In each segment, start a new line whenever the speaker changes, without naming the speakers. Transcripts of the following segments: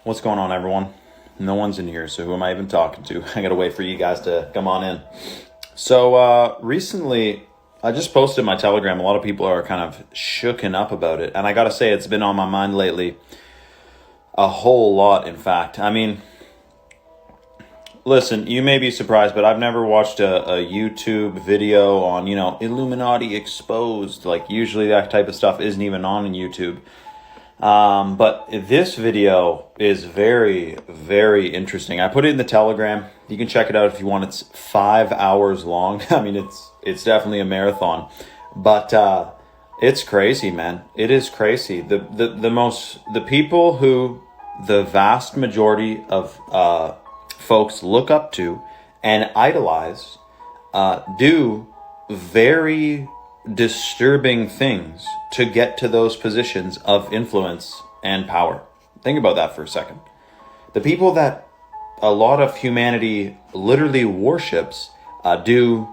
What's going on, everyone? No one's in here, so who am I even talking to? I gotta wait for you guys to come on in. So recently, I just posted my Telegram. A lot of people are kind of shooken up about it, and I gotta say, it's been on my mind lately a whole lot, in fact. I mean, listen, you may be surprised, but I've never watched a YouTube video on, Illuminati exposed. Like, usually that type of stuff isn't even on YouTube. But this video is very, very interesting. I put it in the Telegram. You can check it out if you want. It's 5 hours long. I mean, it's definitely a marathon, but, it's crazy, man. It is crazy. The people who the vast majority of, folks look up to and idolize, do very disturbing things to get to those positions of influence and power. Think about that for a second. The people that a lot of humanity literally worships do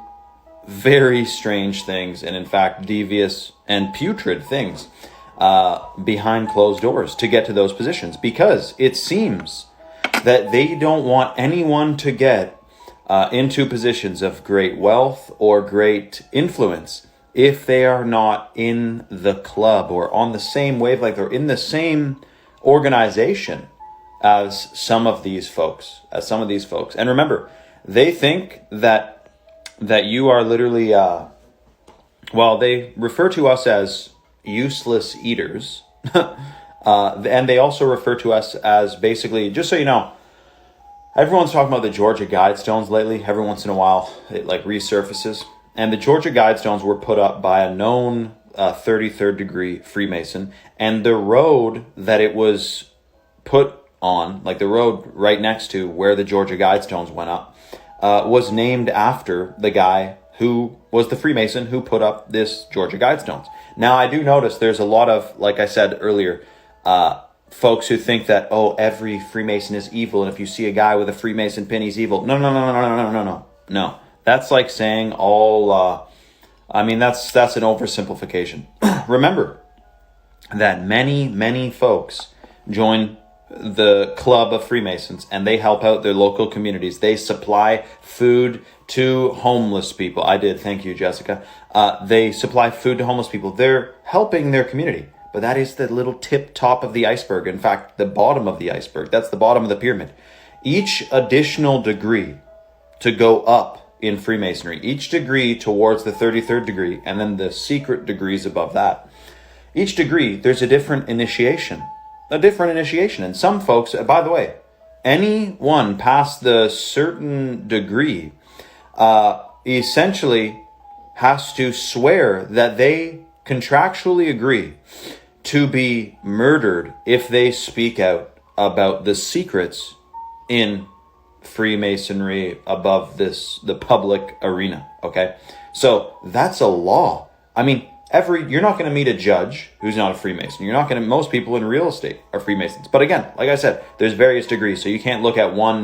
very strange things, and in fact devious and putrid things behind closed doors to get to those positions, because it seems that they don't want anyone to get into positions of great wealth or great influence if they are not in the club or on the same wavelength or in the same organization as some of these folks. And remember, they think that you are literally, they refer to us as useless eaters. And they also refer to us as, basically, just so you know, everyone's talking about the Georgia Guidestones lately. Every once in a while, it resurfaces. And the Georgia Guidestones were put up by a known 33rd degree Freemason. And the road that it was put on, like the road right next to where the Georgia Guidestones went up, was named after the guy who was the Freemason who put up this Georgia Guidestones. Now, I do notice there's a lot of, like I said earlier, folks who think that, every Freemason is evil, and if you see a guy with a Freemason pin, he's evil. No. That's like saying that's an oversimplification. Remember that many folks join the club of Freemasons, and they help out their local communities. They supply food to homeless people. I did. Thank you, Jessica. They supply food to homeless people. They're helping their community. But that is the little tip top of the iceberg. In fact, the bottom of the iceberg. That's the bottom of the pyramid. Each additional degree to go up in Freemasonry, each degree towards the 33rd degree, and then the secret degrees above that. Each degree, there's a different initiation. And some folks, by the way, anyone past the certain degree essentially has to swear that they contractually agree to be murdered if they speak out about the secrets in Freemasonry above the public arena. Okay, so that's a law. I mean, you're not going to meet a judge who's not a Freemason. Most people in real estate are Freemasons. But again, like I said, there's various degrees, so you can't look at one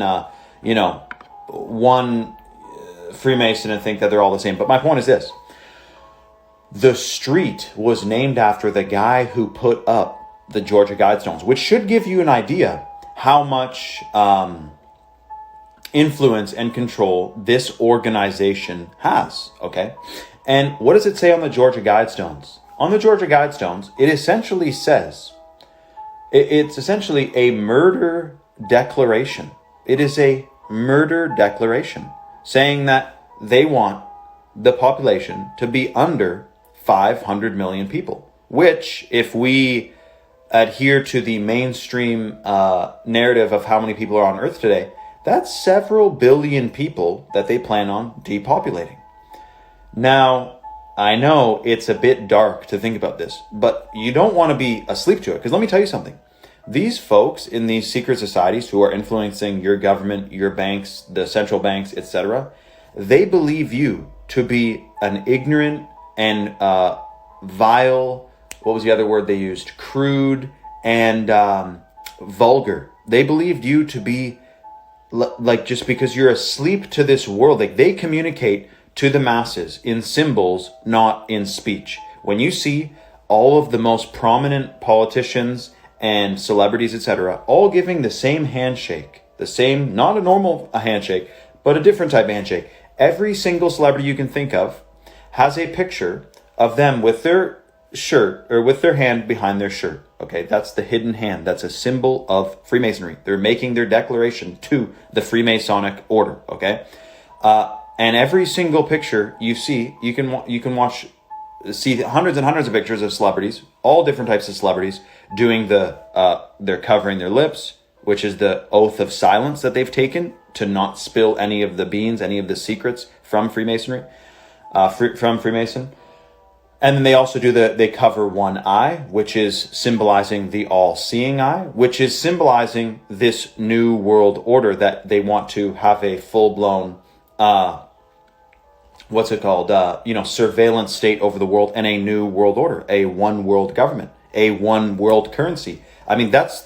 Freemason and think that they're all the same. But my point is this: the street was named after the guy who put up the Georgia Guidestones, which should give you an idea how much influence and control this organization has, okay? And what does it say on the Georgia Guidestones? On the Georgia Guidestones, it essentially says, it's essentially a murder declaration. It is a murder declaration saying that they want the population to be under 500 million people, which, if we adhere to the mainstream narrative of how many people are on Earth today, that's several billion people that they plan on depopulating. Now, I know it's a bit dark to think about this, but you don't want to be asleep to it, because let me tell you something. These folks in these secret societies who are influencing your government, your banks, the central banks, etc., they believe you to be an ignorant and vile, what was the other word they used? Crude and vulgar. They believed you to be just because you're asleep to this world. Like, they communicate to the masses in symbols, not in speech. When you see all of the most prominent politicians and celebrities, etc., all giving the same handshake, the same, not a normal handshake, but a different type of handshake. Every single celebrity you can think of has a picture of them with their shirt or with their hand behind their shirt. Okay, that's the hidden hand. That's a symbol of Freemasonry. They're making their declaration to the Freemasonic order. Okay, and every single picture you see, you can see hundreds and hundreds of pictures of celebrities, all different types of celebrities, doing they're covering their lips, which is the oath of silence that they've taken to not spill any of the beans, any of the secrets from Freemasonry, from Freemason. And then they also they cover one eye, which is symbolizing the all-seeing eye, which is symbolizing this new world order that they want to have a full-blown, surveillance state over the world, and a new world order, a one world government, a one world currency. I mean, that's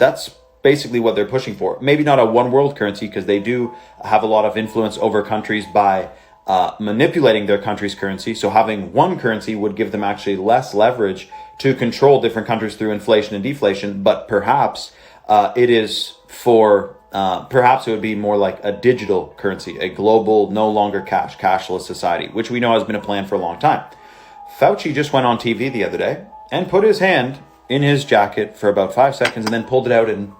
basically what they're pushing for. Maybe not a one world currency, because they do have a lot of influence over countries by manipulating their country's currency. So having one currency would give them actually less leverage to control different countries through inflation and deflation. But perhaps perhaps it would be more like a digital currency, a global, no longer cashless society, which we know has been a plan for a long time. Fauci just went on TV the other day and put his hand in his jacket for about 5 seconds and then pulled it out and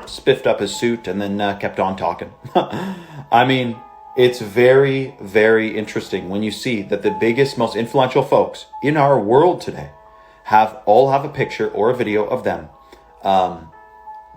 spiffed up his suit and then kept on talking. I mean, it's very, very interesting when you see that the biggest, most influential folks in our world today all have a picture or a video of them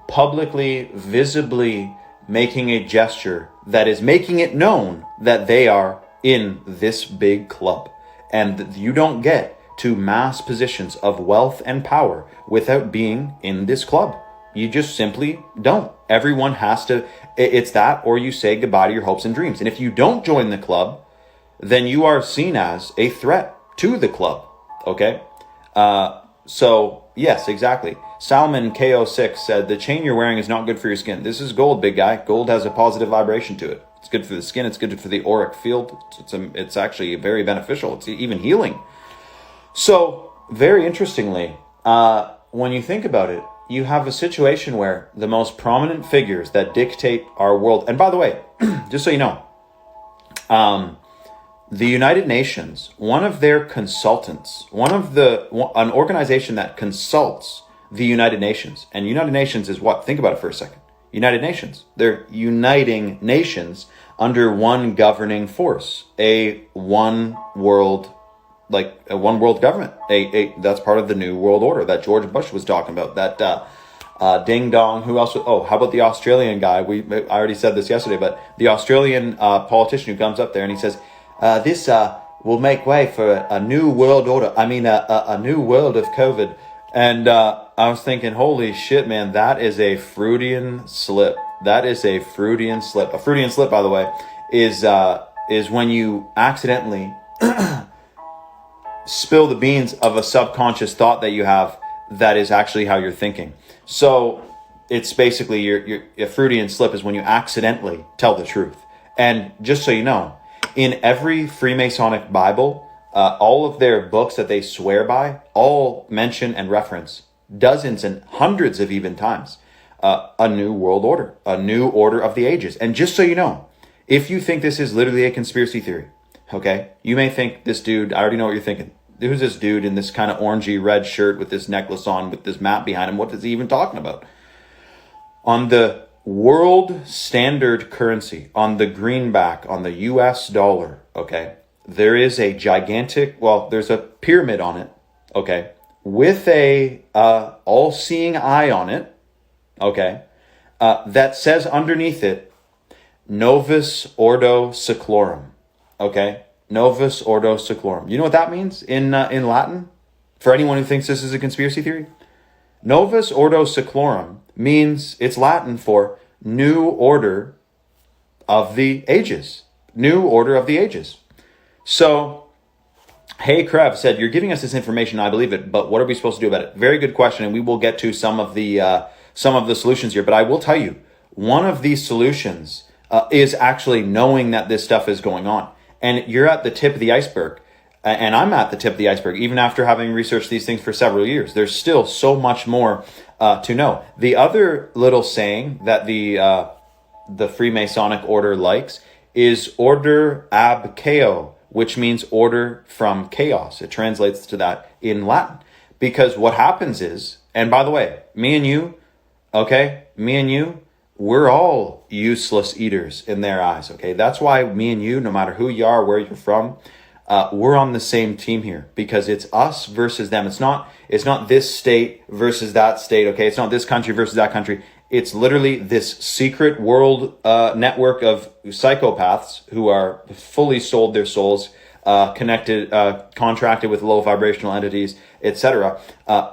publicly, visibly making a gesture that is making it known that they are in this big club. And you don't get to mass positions of wealth and power without being in this club. You just simply don't. Everyone has to, it's that, or you say goodbye to your hopes and dreams. And if you don't join the club, then you are seen as a threat to the club. Okay? So, yes, exactly. Salmon KO6 said, the chain you're wearing is not good for your skin. This is gold, big guy. Gold has a positive vibration to it. It's good for the skin. It's good for the auric field. It's actually very beneficial. It's even healing. So, very interestingly, when you think about it, you have a situation where the most prominent figures that dictate our world, and by the way, just so you know, the United Nations, one of their consultants, an organization that consults the United Nations, and United Nations is what? Think about it for a second. United Nations, they're uniting nations under one governing force, a one world government. That's part of the new world order that George Bush was talking about. That ding dong. Who else? Oh, how about the Australian guy? I already said this yesterday, but the Australian politician who comes up there and he says, "This will make way for a new world order. I mean, a new world of COVID." And I was thinking, holy shit, man, that is a Freudian slip. That is a Freudian slip. A Freudian slip, by the way, is when you accidentally spill the beans of a subconscious thought that you have that is actually how you're thinking. So it's basically a Freudian slip is when you accidentally tell the truth. And just so you know, in every Freemasonic Bible, all of their books that they swear by all mention and reference dozens and hundreds of even times a new world order, a new order of the ages. And just so you know, if you think this is literally a conspiracy theory, okay, you may think this dude, I already know what you're thinking. Who's this dude in this kind of orangey red shirt with this necklace on, with this map behind him? What is he even talking about? On the world standard currency, on the greenback, on the US dollar, okay, there is a gigantic, there's a pyramid on it, okay, with a all-seeing eye on it, okay, that says underneath it, Novus Ordo Seclorum, okay, Novus Ordo Seclorum. You know what that means in Latin? For anyone who thinks this is a conspiracy theory? Novus Ordo Seclorum means, it's Latin for new order of the ages. New order of the ages. So, Hey Krev said, you're giving us this information, I believe it, but what are we supposed to do about it? Very good question, and we will get to some of the solutions here. But I will tell you, one of these solutions is actually knowing that this stuff is going on. And you're at the tip of the iceberg. And I'm at the tip of the iceberg, even after having researched these things for several years. There's still so much more to know. The other little saying that the Freemasonic order likes is order ab chaos, which means order from chaos. It translates to that in Latin. Because what happens is, and by the way, me and you, we're all useless eaters in their eyes, okay? That's why me and you, no matter who you are, where you're from, we're on the same team here, because it's us versus them. It's not this state versus that state, okay? It's not this country versus that country. It's literally this secret world network of psychopaths who are fully sold their souls, contracted with low vibrational entities, etc.,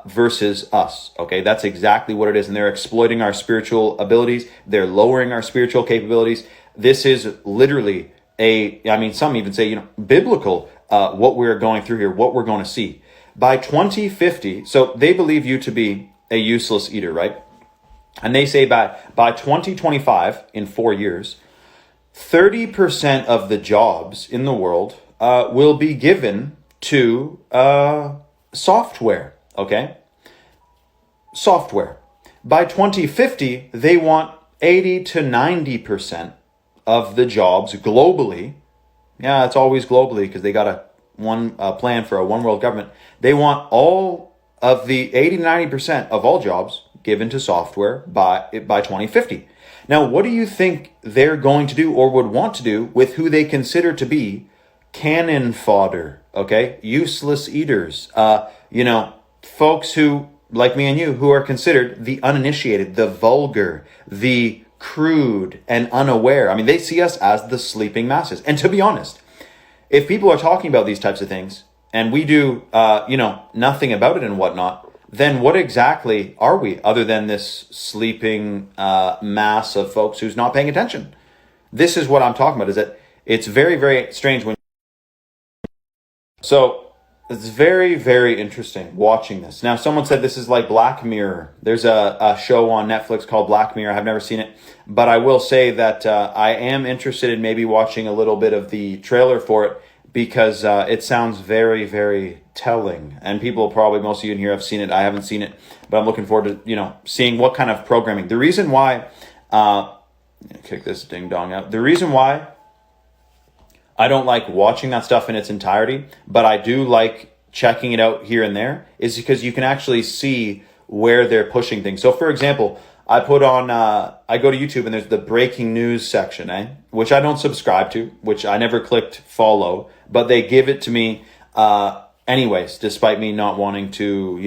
versus us. Okay, that's exactly what it is, and they're exploiting our spiritual abilities. They're lowering our spiritual capabilities. This is literally some even say, biblical. What we're going through here, what we're going to see by 2050. So they believe you to be a useless eater, right? And they say by 2025, in 4 years, 30% of the jobs in the world will be given to software, okay? Software. By 2050, they want 80 to 90% of the jobs globally. Yeah, it's always globally because they got a plan for a one world government. They want all of the 80 to 90% of all jobs given to software by 2050. Now, what do you think they're going to do or would want to do with who they consider to be cannon fodder, okay? Useless eaters, folks who, like me and you, who are considered the uninitiated, the vulgar, the crude and unaware. I mean, they see us as the sleeping masses. And to be honest, if people are talking about these types of things and we do, nothing about it and whatnot, then what exactly are we other than this sleeping mass of folks who's not paying attention? This is what I'm talking about, is that it's very, very strange when... So it's very, very interesting watching this. Now, someone said this is like Black Mirror. There's a show on Netflix called Black Mirror. I've never seen it, but I will say that I am interested in maybe watching a little bit of the trailer for it, because it sounds very, very telling. And people probably, most of you in here have seen it. I haven't seen it, but I'm looking forward to, seeing what kind of programming. The reason why, kick this ding dong out. The reason why I don't like watching that stuff in its entirety, but I do like checking it out here and there, is because you can actually see where they're pushing things. So for example, I put on, I go to YouTube and there's the breaking news section, which I don't subscribe to, which I never clicked follow, but they give it to me anyways, despite me not wanting to,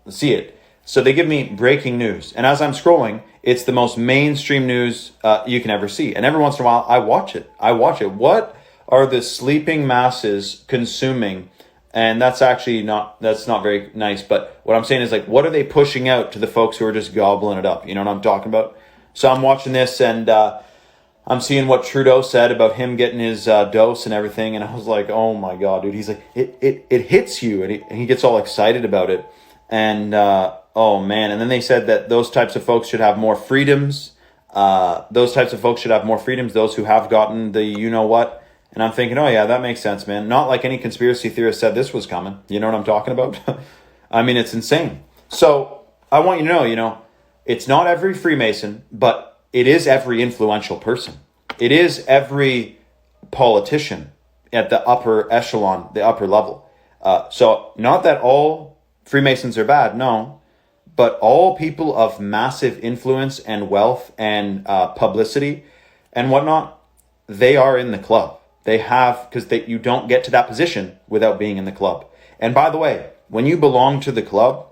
see it. So they give me breaking news. And as I'm scrolling, it's the most mainstream news you can ever see. And every once in a while, I watch it. What are the sleeping masses consuming? And that's not very nice. But what I'm saying is, what are they pushing out to the folks who are just gobbling it up? You know what I'm talking about? So I'm watching this and I'm seeing what Trudeau said about him getting his dose and everything. And I was like, oh my God, dude. He's like, it hits you. And he gets all excited about it. And oh man. And then they said that those types of folks should have more freedoms. Those who have gotten the you-know-what. And I'm thinking, oh yeah, that makes sense, man. Not like any conspiracy theorist said this was coming. You know what I'm talking about? I mean, it's insane. So I want you to know, it's not every Freemason, but it is every influential person. It is every politician at the upper echelon, the upper level. So not that all Freemasons are bad, no, but all people of massive influence and wealth and publicity and whatnot, they are in the club. They have, because you don't get to that position without being in the club. And by the way, when you belong to the club,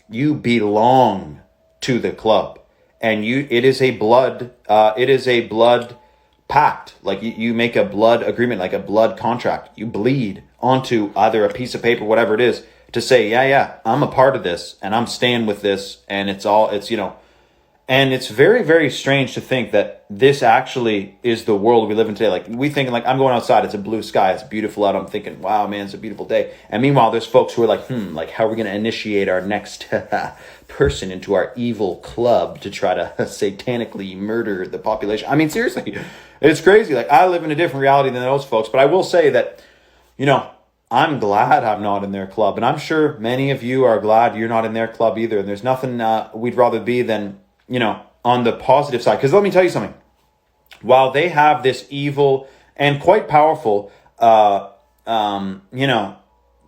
you belong to the club, and it is a blood pact. Like you make a blood agreement, like a blood contract. You bleed onto either a piece of paper, whatever it is, to say, yeah, I'm a part of this, and I'm staying with this, and and it's very, very strange to think that this actually is the world we live in today. Like, we think, I'm going outside, it's a blue sky, it's beautiful out. I'm thinking, wow, man, it's a beautiful day. And meanwhile, there's folks who are like, how are we going to initiate our next person into our evil club to try to satanically murder the population? I mean, seriously, it's crazy. I live in a different reality than those folks. But I will say that, I'm glad I'm not in their club. And I'm sure many of you are glad you're not in their club either. And there's nothing we'd rather be than, on the positive side. Because let me tell you something. While they have this evil and quite powerful,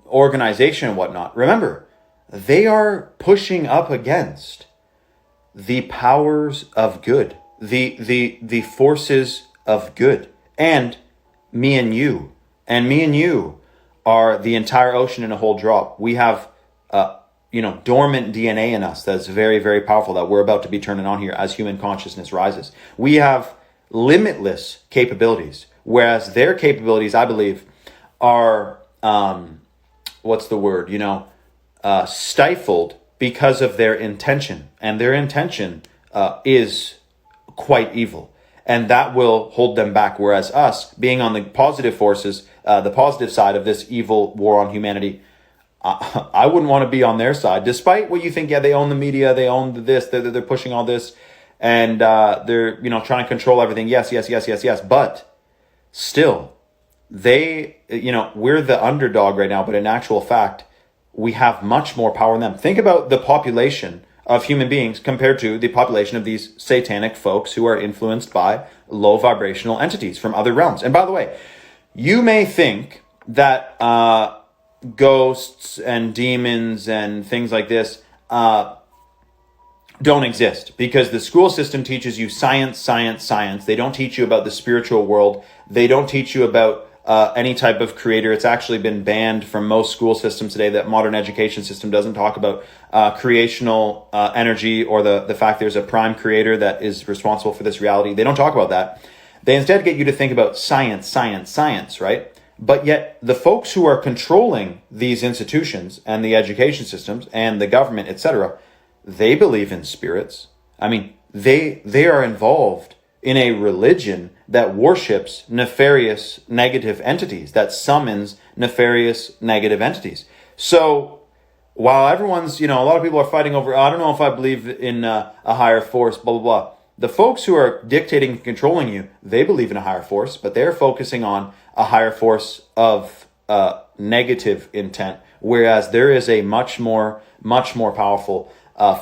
organization and whatnot, remember, they are pushing up against the powers of good, the forces of good, and me and you. And me and you are the entire ocean in a whole drop. We have, dormant DNA in us that's very, very powerful that we're about to be turning on here as human consciousness rises. We have limitless capabilities, whereas their capabilities, I believe, are, stifled because of their intention. And their intention is quite evil. And that will hold them back. Whereas us, being on the positive forces, the positive side of this evil war on humanity, I wouldn't want to be on their side. Despite what you think, they own the media, they own this, they're pushing all this, and they're trying to control everything. Yes. But still, we're the underdog right now. But in actual fact, we have much more power than them. Think about the population of human beings compared to the population of these satanic folks who are influenced by low vibrational entities from other realms. And by the way, you may think that ghosts and demons and things like this don't exist because the school system teaches you science. They don't teach you about the spiritual world. They don't teach you about any type of creator. It's actually been banned from most school systems today. That modern education system doesn't talk about creational energy or the fact there's a prime creator that is responsible for this reality. They don't talk about that. They instead get you to think about science, right? But yet the folks who are controlling these institutions and the education systems and the government, etc., they believe in spirits. I mean, they are involved in a religion that worships nefarious negative entities, that summons nefarious negative entities. So while everyone's, a lot of people are fighting over, I don't know if I believe in a higher force, blah, blah, blah. The folks who are dictating and controlling you, they believe in a higher force, but they're focusing on a higher force of negative intent, whereas there is a much more powerful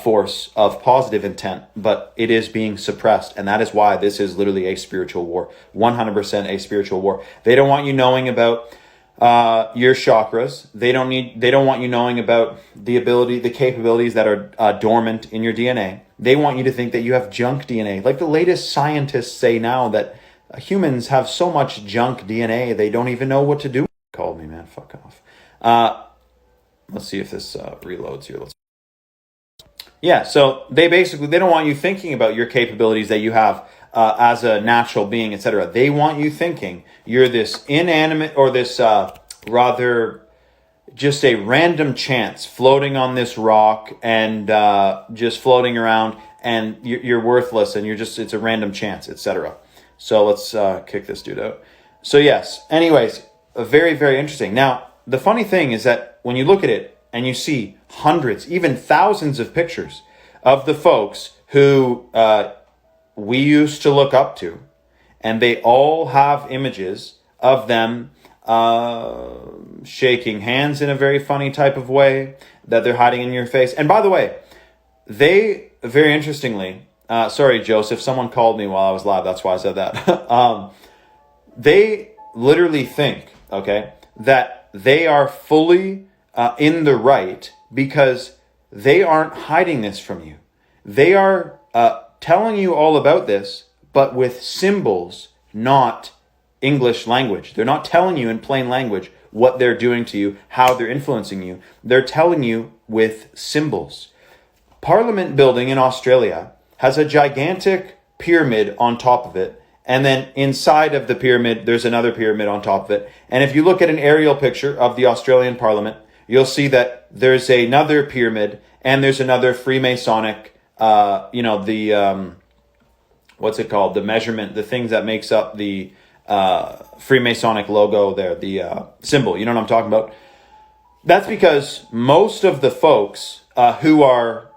force of positive intent, but it is being suppressed. And that is why this is literally a spiritual war, 100% a spiritual war. They don't want you knowing about your chakras. They don't want you knowing about the capabilities that are dormant in your DNA. They want you to think that you have junk DNA. Like the latest scientists say now that humans have so much junk DNA, they don't even know what to do. Called me, man. Fuck off. Let's see if this reloads here. Yeah, so they don't want you thinking about your capabilities that you have as a natural being, etc. They want you thinking you're this inanimate or this rather just a random chance floating on this rock and just floating around, and you're worthless and it's a random chance, etc. So let's kick this dude out. So yes, anyways, very, very interesting. Now, the funny thing is that when you look at it and you see hundreds, even thousands of pictures of the folks who we used to look up to, and they all have images of them shaking hands in a very funny type of way that they're hiding in your face. And by the way, they, very interestingly, sorry, Joseph, someone called me while I was live. That's why I said that. They literally think, okay, that they are fully in the right because they aren't hiding this from you. They are telling you all about this, but with symbols, not English language. They're not telling you in plain language what they're doing to you, how they're influencing you. They're telling you with symbols. Parliament building in Australia has a gigantic pyramid on top of it. And then inside of the pyramid, there's another pyramid on top of it. And if you look at an aerial picture of the Australian Parliament, you'll see that there's another pyramid and there's another Freemasonic, what's it called? The measurement, the things that makes up the Freemasonic logo there, the symbol. You know what I'm talking about? That's because most of the folks who are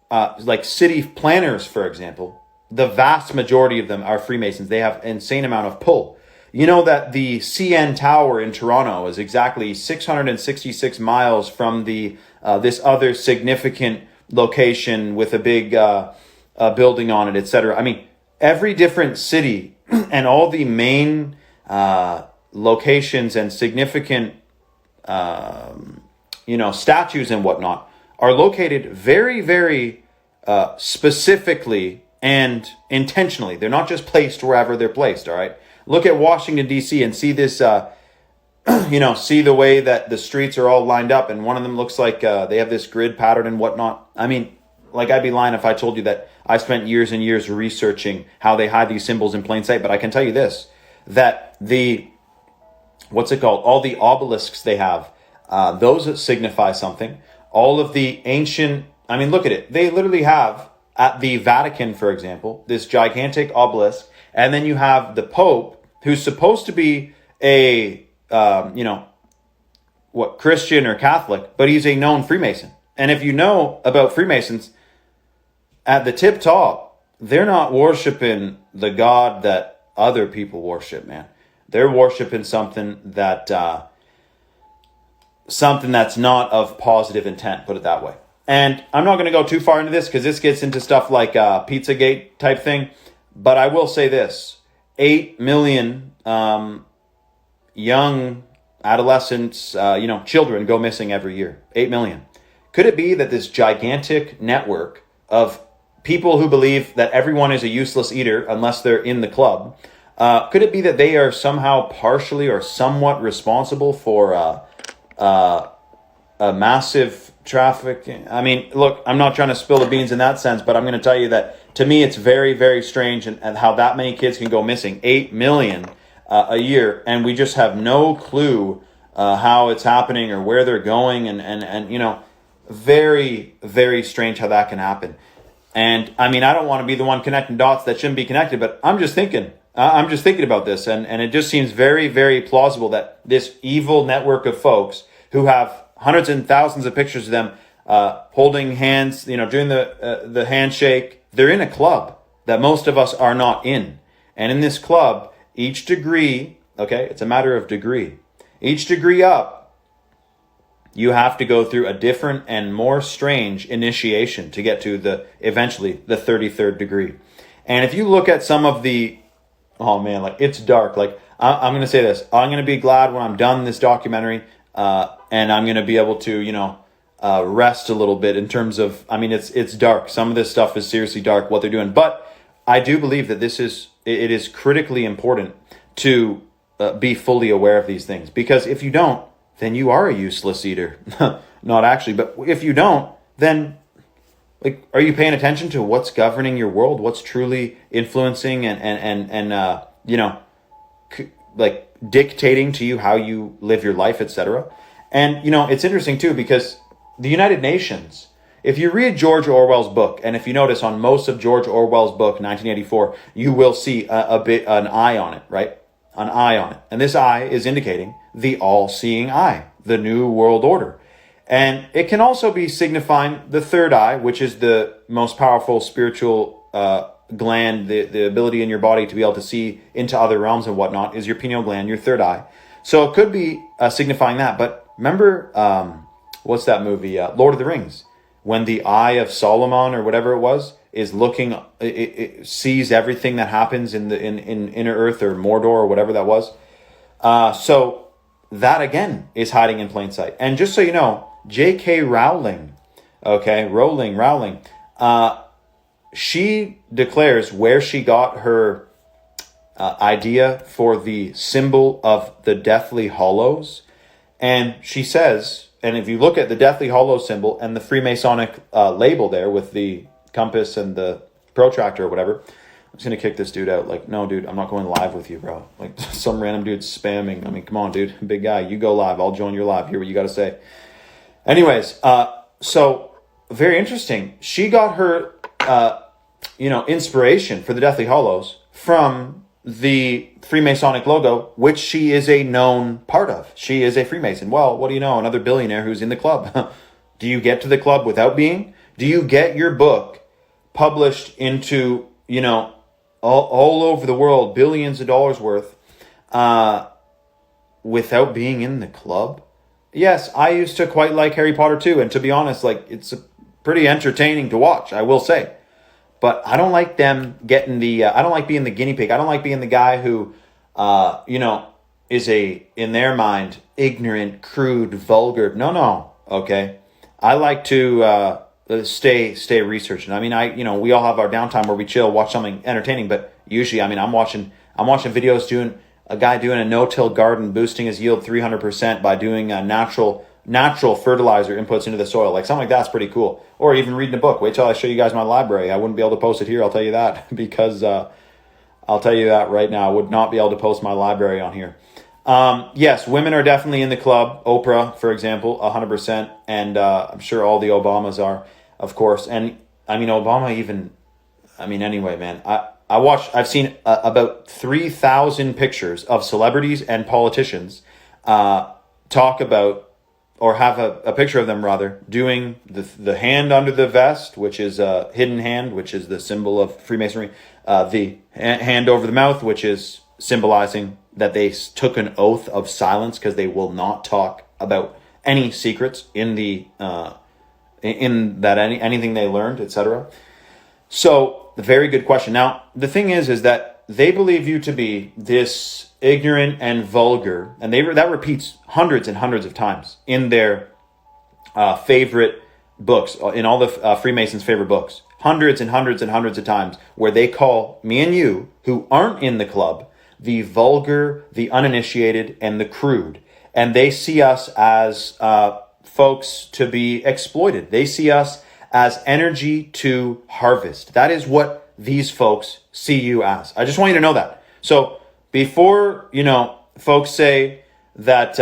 like city planners, for example, the vast majority of them are Freemasons. They have insane amount of pull. You know that the CN Tower in Toronto is exactly 666 miles from the this other significant location with a big building on it, etc. I mean, every different city and all the main locations and significant statues and whatnot are located very, very specifically and intentionally. They're not just placed wherever they're placed, all right? Look at Washington, D.C. and see this, see the way that the streets are all lined up, and one of them looks like they have this grid pattern and whatnot. I mean, like, I'd be lying if I told you that I spent years and years researching how they hide these symbols in plain sight, but I can tell you this, that all the obelisks they have, those that signify something. All of the ancient, I mean, look at it. They literally have, at the Vatican, for example, this gigantic obelisk, and then you have the Pope, who's supposed to be a, Christian or Catholic, but he's a known Freemason. And if you know about Freemasons, at the tip top, they're not worshiping the God that other people worship, man. They're worshiping something that's not of positive intent, put it that way. And I'm not going to go too far into this because this gets into stuff like Pizzagate type thing. But I will say this, 8 million young adolescents, children go missing every year. 8 million. Could it be that this gigantic network of people who believe that everyone is a useless eater unless they're in the club, could it be that they are somehow partially or somewhat responsible for a massive trafficking? I mean, look, I'm not trying to spill the beans in that sense, but I'm going to tell you that to me it's very, very strange and how that many kids can go missing. 8 million a year, and we just have no clue how it's happening or where they're going, and very, very strange how that can happen. And I mean, I don't want to be the one connecting dots that shouldn't be connected, but I'm just thinking about this, and it just seems very, very plausible that this evil network of folks who have hundreds and thousands of pictures of them holding hands, doing the handshake, they're in a club that most of us are not in. And in this club, each degree, okay, it's a matter of degree. Each degree up, you have to go through a different and more strange initiation to get to eventually the 33rd degree. And if you look at some of the, oh man, like, it's dark. Like, I'm going to say this. I'm going to be glad when I'm done this documentary, and I'm going to be able to, rest a little bit in terms of, I mean, it's dark. Some of this stuff is seriously dark, what they're doing. But I do believe that it is critically important to be fully aware of these things. Because if you don't, then you are a useless eater. Not actually, but if you don't, then, like, are you paying attention to what's governing your world? What's truly influencing and dictating to you how you live your life, etc. And, it's interesting too, because the United Nations, if you read George Orwell's book, and if you notice on most of George Orwell's book, 1984, you will see an eye on it, right? An eye on it. And this eye is indicating the all-seeing eye, the New World Order. And it can also be signifying the third eye, which is the most powerful spiritual gland, the ability in your body to be able to see into other realms and whatnot, is your pineal gland, your third eye. So it could be signifying that. But remember, what's that movie? Lord of the Rings. When the Eye of Solomon or whatever it was is looking, it sees everything that happens in Inner Earth or Mordor or whatever that was. So that again is hiding in plain sight. And just so you know, J.K. Rowling, she declares where she got her idea for the symbol of the Deathly Hallows. And she says, and if you look at the Deathly Hallows symbol and the Freemasonic label there with the compass and the protractor or whatever, I'm just going to kick this dude out. Like, no, dude, I'm not going live with you, bro. Like, some random dude spamming. I mean, come on, dude. Big guy. You go live. I'll join your live. Hear what you got to say. Anyways, so very interesting. She got her, inspiration for the Deathly Hallows from the Freemasonic logo, which she is a known part of. She is a Freemason. Well, what do you know? Another billionaire who's in the club. Do you get to the club without being? Do you get your book published into, all over the world, billions of dollars worth, without being in the club. Yes, I used to quite like Harry Potter too, and to be honest, like, it's pretty entertaining to watch, I will say. But I don't like them getting the. I don't like being the guinea pig. I don't like being the guy who, is in their mind, ignorant, crude, vulgar. No. Okay, I like to stay researching. I mean, we all have our downtime where we chill, watch something entertaining. But usually, I mean, I'm watching videos doing a guy doing a no-till garden, boosting his yield 300% by doing natural fertilizer inputs into the soil. Like, something like that's pretty cool. Or even reading a book. Wait till I show you guys my library. I wouldn't be able to post it here, I'll tell you that, because I'll tell you that right now. I would not be able to post my library on here. Yes, women are definitely in the club. Oprah, for example, 100%. And I'm sure all the Obamas are, of course. And I mean, Obama even, anyway, man, I've seen about 3,000 pictures of celebrities and politicians talk about, or have a picture of them rather, doing the hand under the vest, which is a hidden hand, which is the symbol of Freemasonry. The hand over the mouth, which is symbolizing that they took an oath of silence because they will not talk about any secrets in anything they learned, etc. So, very good question. Now, the thing is that they believe you to be this ignorant and vulgar, and that repeats hundreds and hundreds of times in their favorite books, in all the Freemasons' favorite books, hundreds and hundreds and hundreds of times, where they call me and you, who aren't in the club, the vulgar, the uninitiated, and the crude. And they see us as folks to be exploited. They see us as energy to harvest. That is what these folks see you as. I just want you to know that. So before, folks say that,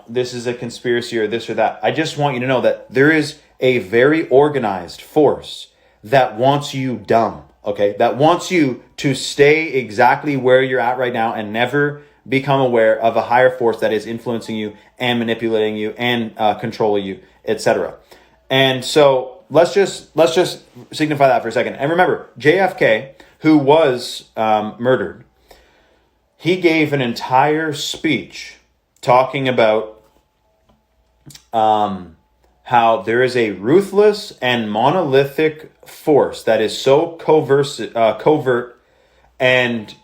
this is a conspiracy or this or that, I just want you to know that there is a very organized force that wants you dumb, okay? That wants you to stay exactly where you're at right now and never become aware of a higher force that is influencing you and manipulating you and controlling you, etc. And so let's just signify that for a second. And remember, JFK, who was murdered, he gave an entire speech talking about how there is a ruthless and monolithic force that is so covert and,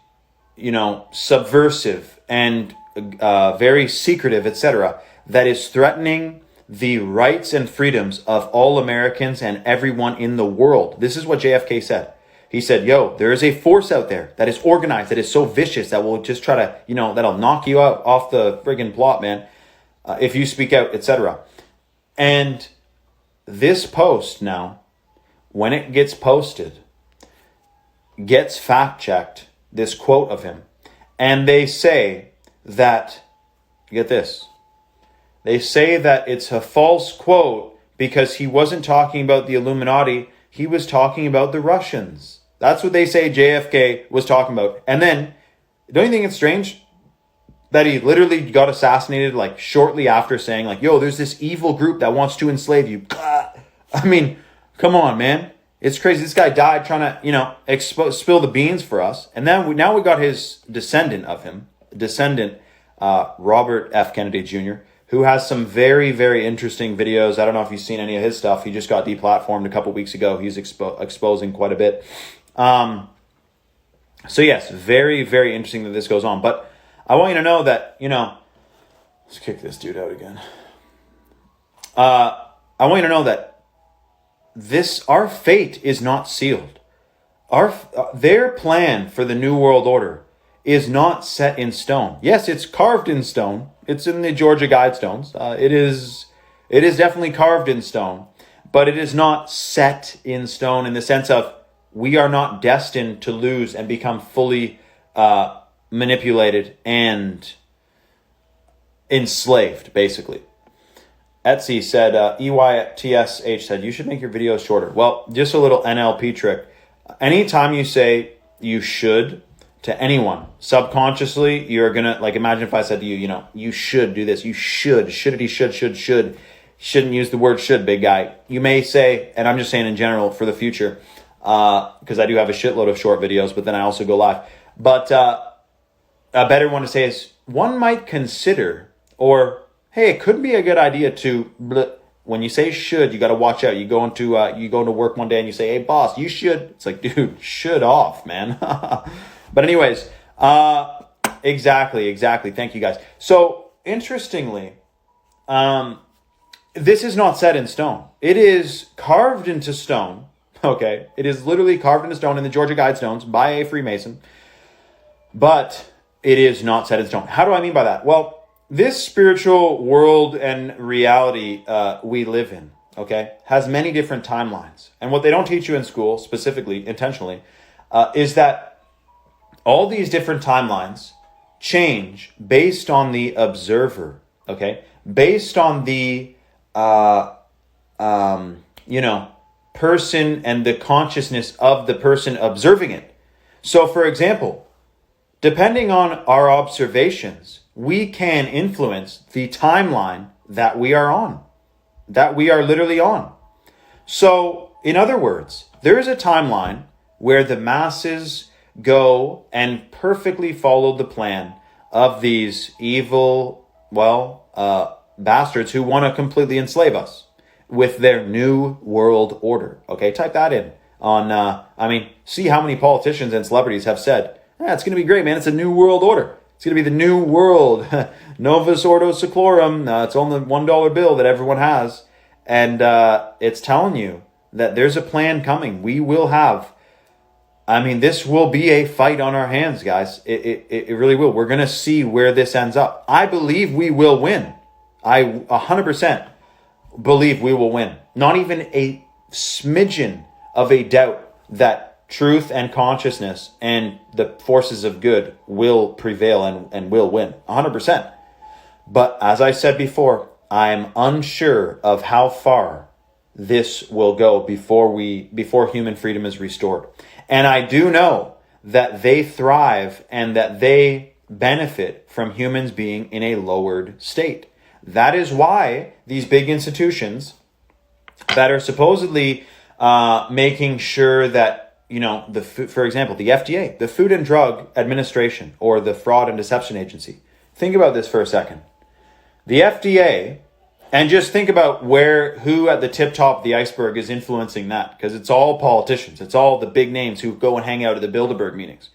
subversive and very secretive, etc., that is threatening the rights and freedoms of all Americans and everyone in the world. This is what JFK said. He said, there is a force out there that is organized, that is so vicious, that will just try to, that'll knock you out off the friggin' plot, man, if you speak out, etc. And this post now, when it gets posted, gets fact-checked, this quote of him. And they say that, get this, they say that it's a false quote because he wasn't talking about the Illuminati, he was talking about the Russians. That's what they say JFK was talking about. And then, don't you think it's strange that he literally got assassinated like shortly after saying like, there's this evil group that wants to enslave you. I mean, come on, man. It's crazy. This guy died trying to, spill the beans for us. And then now we got his descendant, Robert F. Kennedy Jr., who has some very, very interesting videos. I don't know if you've seen any of his stuff. He just got deplatformed a couple weeks ago. He's exposing quite a bit. So yes, very, very interesting that this goes on. But I want you to know that, let's kick this dude out again. I want you to know that our fate is not sealed. Their plan for the New World Order is not set in stone. Yes, it's carved in stone. It's in the Georgia Guidestones. It is definitely carved in stone, but it is not set in stone in the sense of we are not destined to lose and become fully manipulated and enslaved, basically. Etsy said, EYTSH said, you should make your videos shorter. Well, just a little NLP trick. Anytime you say you should to anyone, subconsciously, you're going to, like, imagine if I said to you, you should do this. You should. Should. Shouldn't use the word should, big guy. You may say, and I'm just saying in general for the future, because I do have a shitload of short videos, but then I also go live. But a better one to say is, one might consider, or, hey, it could be a good idea to, when you say should, you got to watch out. You go into work one day and you say, hey, boss, you should. It's like, dude, should off, man. But anyways, exactly. Thank you, guys. So, interestingly, this is not set in stone. It is carved into stone, okay? It is literally carved into stone in the Georgia Guidestones by a Freemason, but it is not set in stone. How do I mean by that? Well, this spiritual world and reality we live in, okay, has many different timelines. And what they don't teach you in school, specifically, intentionally, is that all these different timelines change based on the observer, okay? Based on the, person and the consciousness of the person observing it. So, for example, depending on our observations, we can influence the timeline that we are on, that we are literally on. So, in other words, there is a timeline where the masses go and perfectly follow the plan of these evil, bastards who want to completely enslave us with their new world order. Okay, type that in on, see how many politicians and celebrities have said, it's going to be great, man. It's a new world order. It's going to be the new world. Novus Ordo Seclorum. It's on the $1 bill that everyone has. And it's telling you that there's a plan coming. We will have, this will be a fight on our hands, guys. It really will. We're going to see where this ends up. I believe we will win. I 100% believe we will win. Not even a smidgen of a doubt that truth and consciousness and the forces of good will prevail and will win 100%. But as I said before, I'm unsure of how far this will go before human freedom is restored. And I do know that they thrive and that they benefit from humans being in a lowered state. That is why these big institutions that are supposedly making sure that, for example, the FDA, the Food and Drug Administration, or the Fraud and Deception Agency. Think about this for a second. The FDA, and just think about who at the tip top of the iceberg is influencing that, because it's all politicians. It's all the big names who go and hang out at the Bilderberg meetings.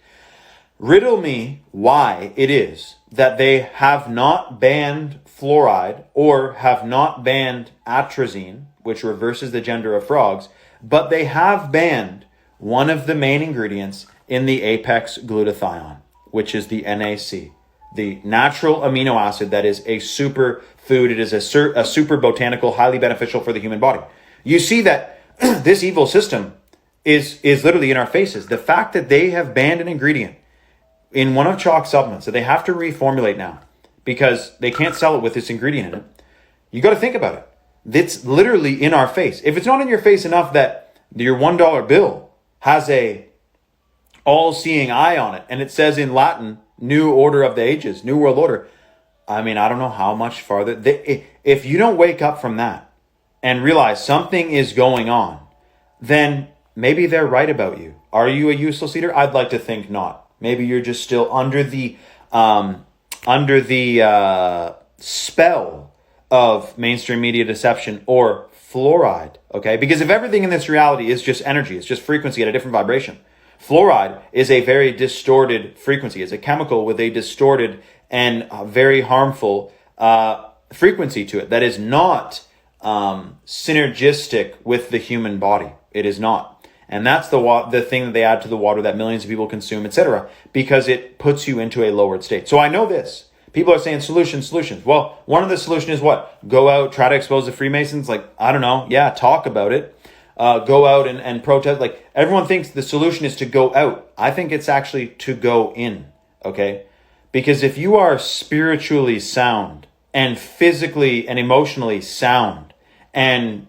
Riddle me why it is that they have not banned fluoride or have not banned atrazine, which reverses the gender of frogs, but they have banned one of the main ingredients in the apex glutathione, which is the NAC, the natural amino acid that is a super food. It is a super botanical, highly beneficial for the human body. You see that this evil system is literally in our faces. The fact that they have banned an ingredient in one of chalk supplements that they have to reformulate now because they can't sell it with this ingredient in it. You got to think about it. It's literally in our face. If it's not in your face enough that your $1 bill has a all-seeing eye on it, and it says in Latin, New Order of the Ages, New World Order, I don't know how much farther. If you don't wake up from that and realize something is going on, then maybe they're right about you. Are you a useless leader? I'd like to think not. Maybe you're just still under the spell of mainstream media deception or fluoride, okay? Because if everything in this reality is just energy, it's just frequency at a different vibration. Fluoride is a very distorted frequency. It's a chemical with a distorted and very harmful frequency to it that is not synergistic with the human body. It is not. And that's the thing that they add to the water that millions of people consume, etc., because it puts you into a lowered state. So I know this. People are saying solutions. Well, one of the solutions is what? Go out, try to expose the Freemasons? I don't know. Yeah, talk about it. Go out and protest. Everyone thinks the solution is to go out. I think it's actually to go in, okay? Because if you are spiritually sound and physically and emotionally sound and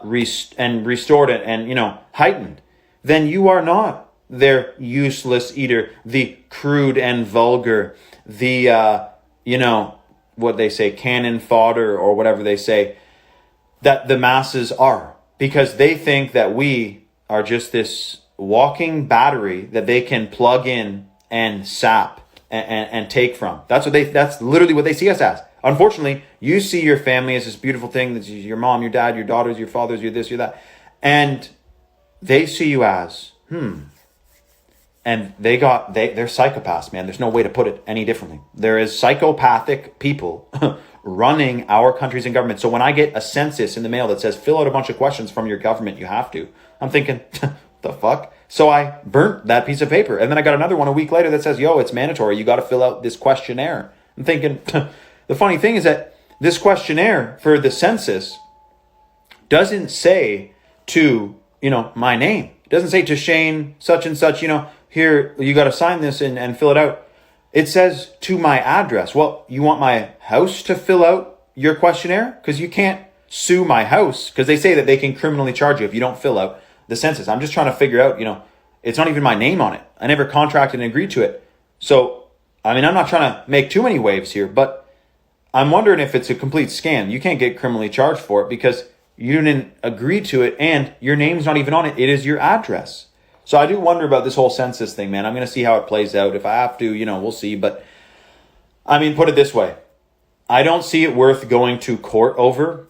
restored and heightened, then you are not their useless eater, the crude and vulgar, the what they say, cannon fodder or whatever they say that the masses are, because they think that we are just this walking battery that they can plug in and sap and take from. That's literally what they see us as. Unfortunately, you see your family as this beautiful thing. That's your mom, your dad, your daughters, your fathers, your this, your that. And they see you as, and they're psychopaths, man. There's no way to put it any differently. There is psychopathic people running our countries and government. So when I get a census in the mail that says, fill out a bunch of questions from your government, you have to. I'm thinking, the fuck? So I burnt that piece of paper. And then I got another one a week later that says, yo, it's mandatory. You got to fill out this questionnaire. I'm thinking, the funny thing is that this questionnaire for the census doesn't say to, my name. It doesn't say to Shane, such and such, here, you got to sign this and fill it out. It says to my address. Well, you want my house to fill out your questionnaire? Because you can't sue my house, because they say that they can criminally charge you if you don't fill out the census. I'm just trying to figure out, it's not even my name on it. I never contracted and agreed to it. So, I'm not trying to make too many waves here, but I'm wondering if it's a complete scam. You can't get criminally charged for it because you didn't agree to it and your name's not even on it. It is your address. So I do wonder about this whole census thing, man. I'm going to see how it plays out. If I have to, we'll see. But, put it this way. I don't see it worth going to court over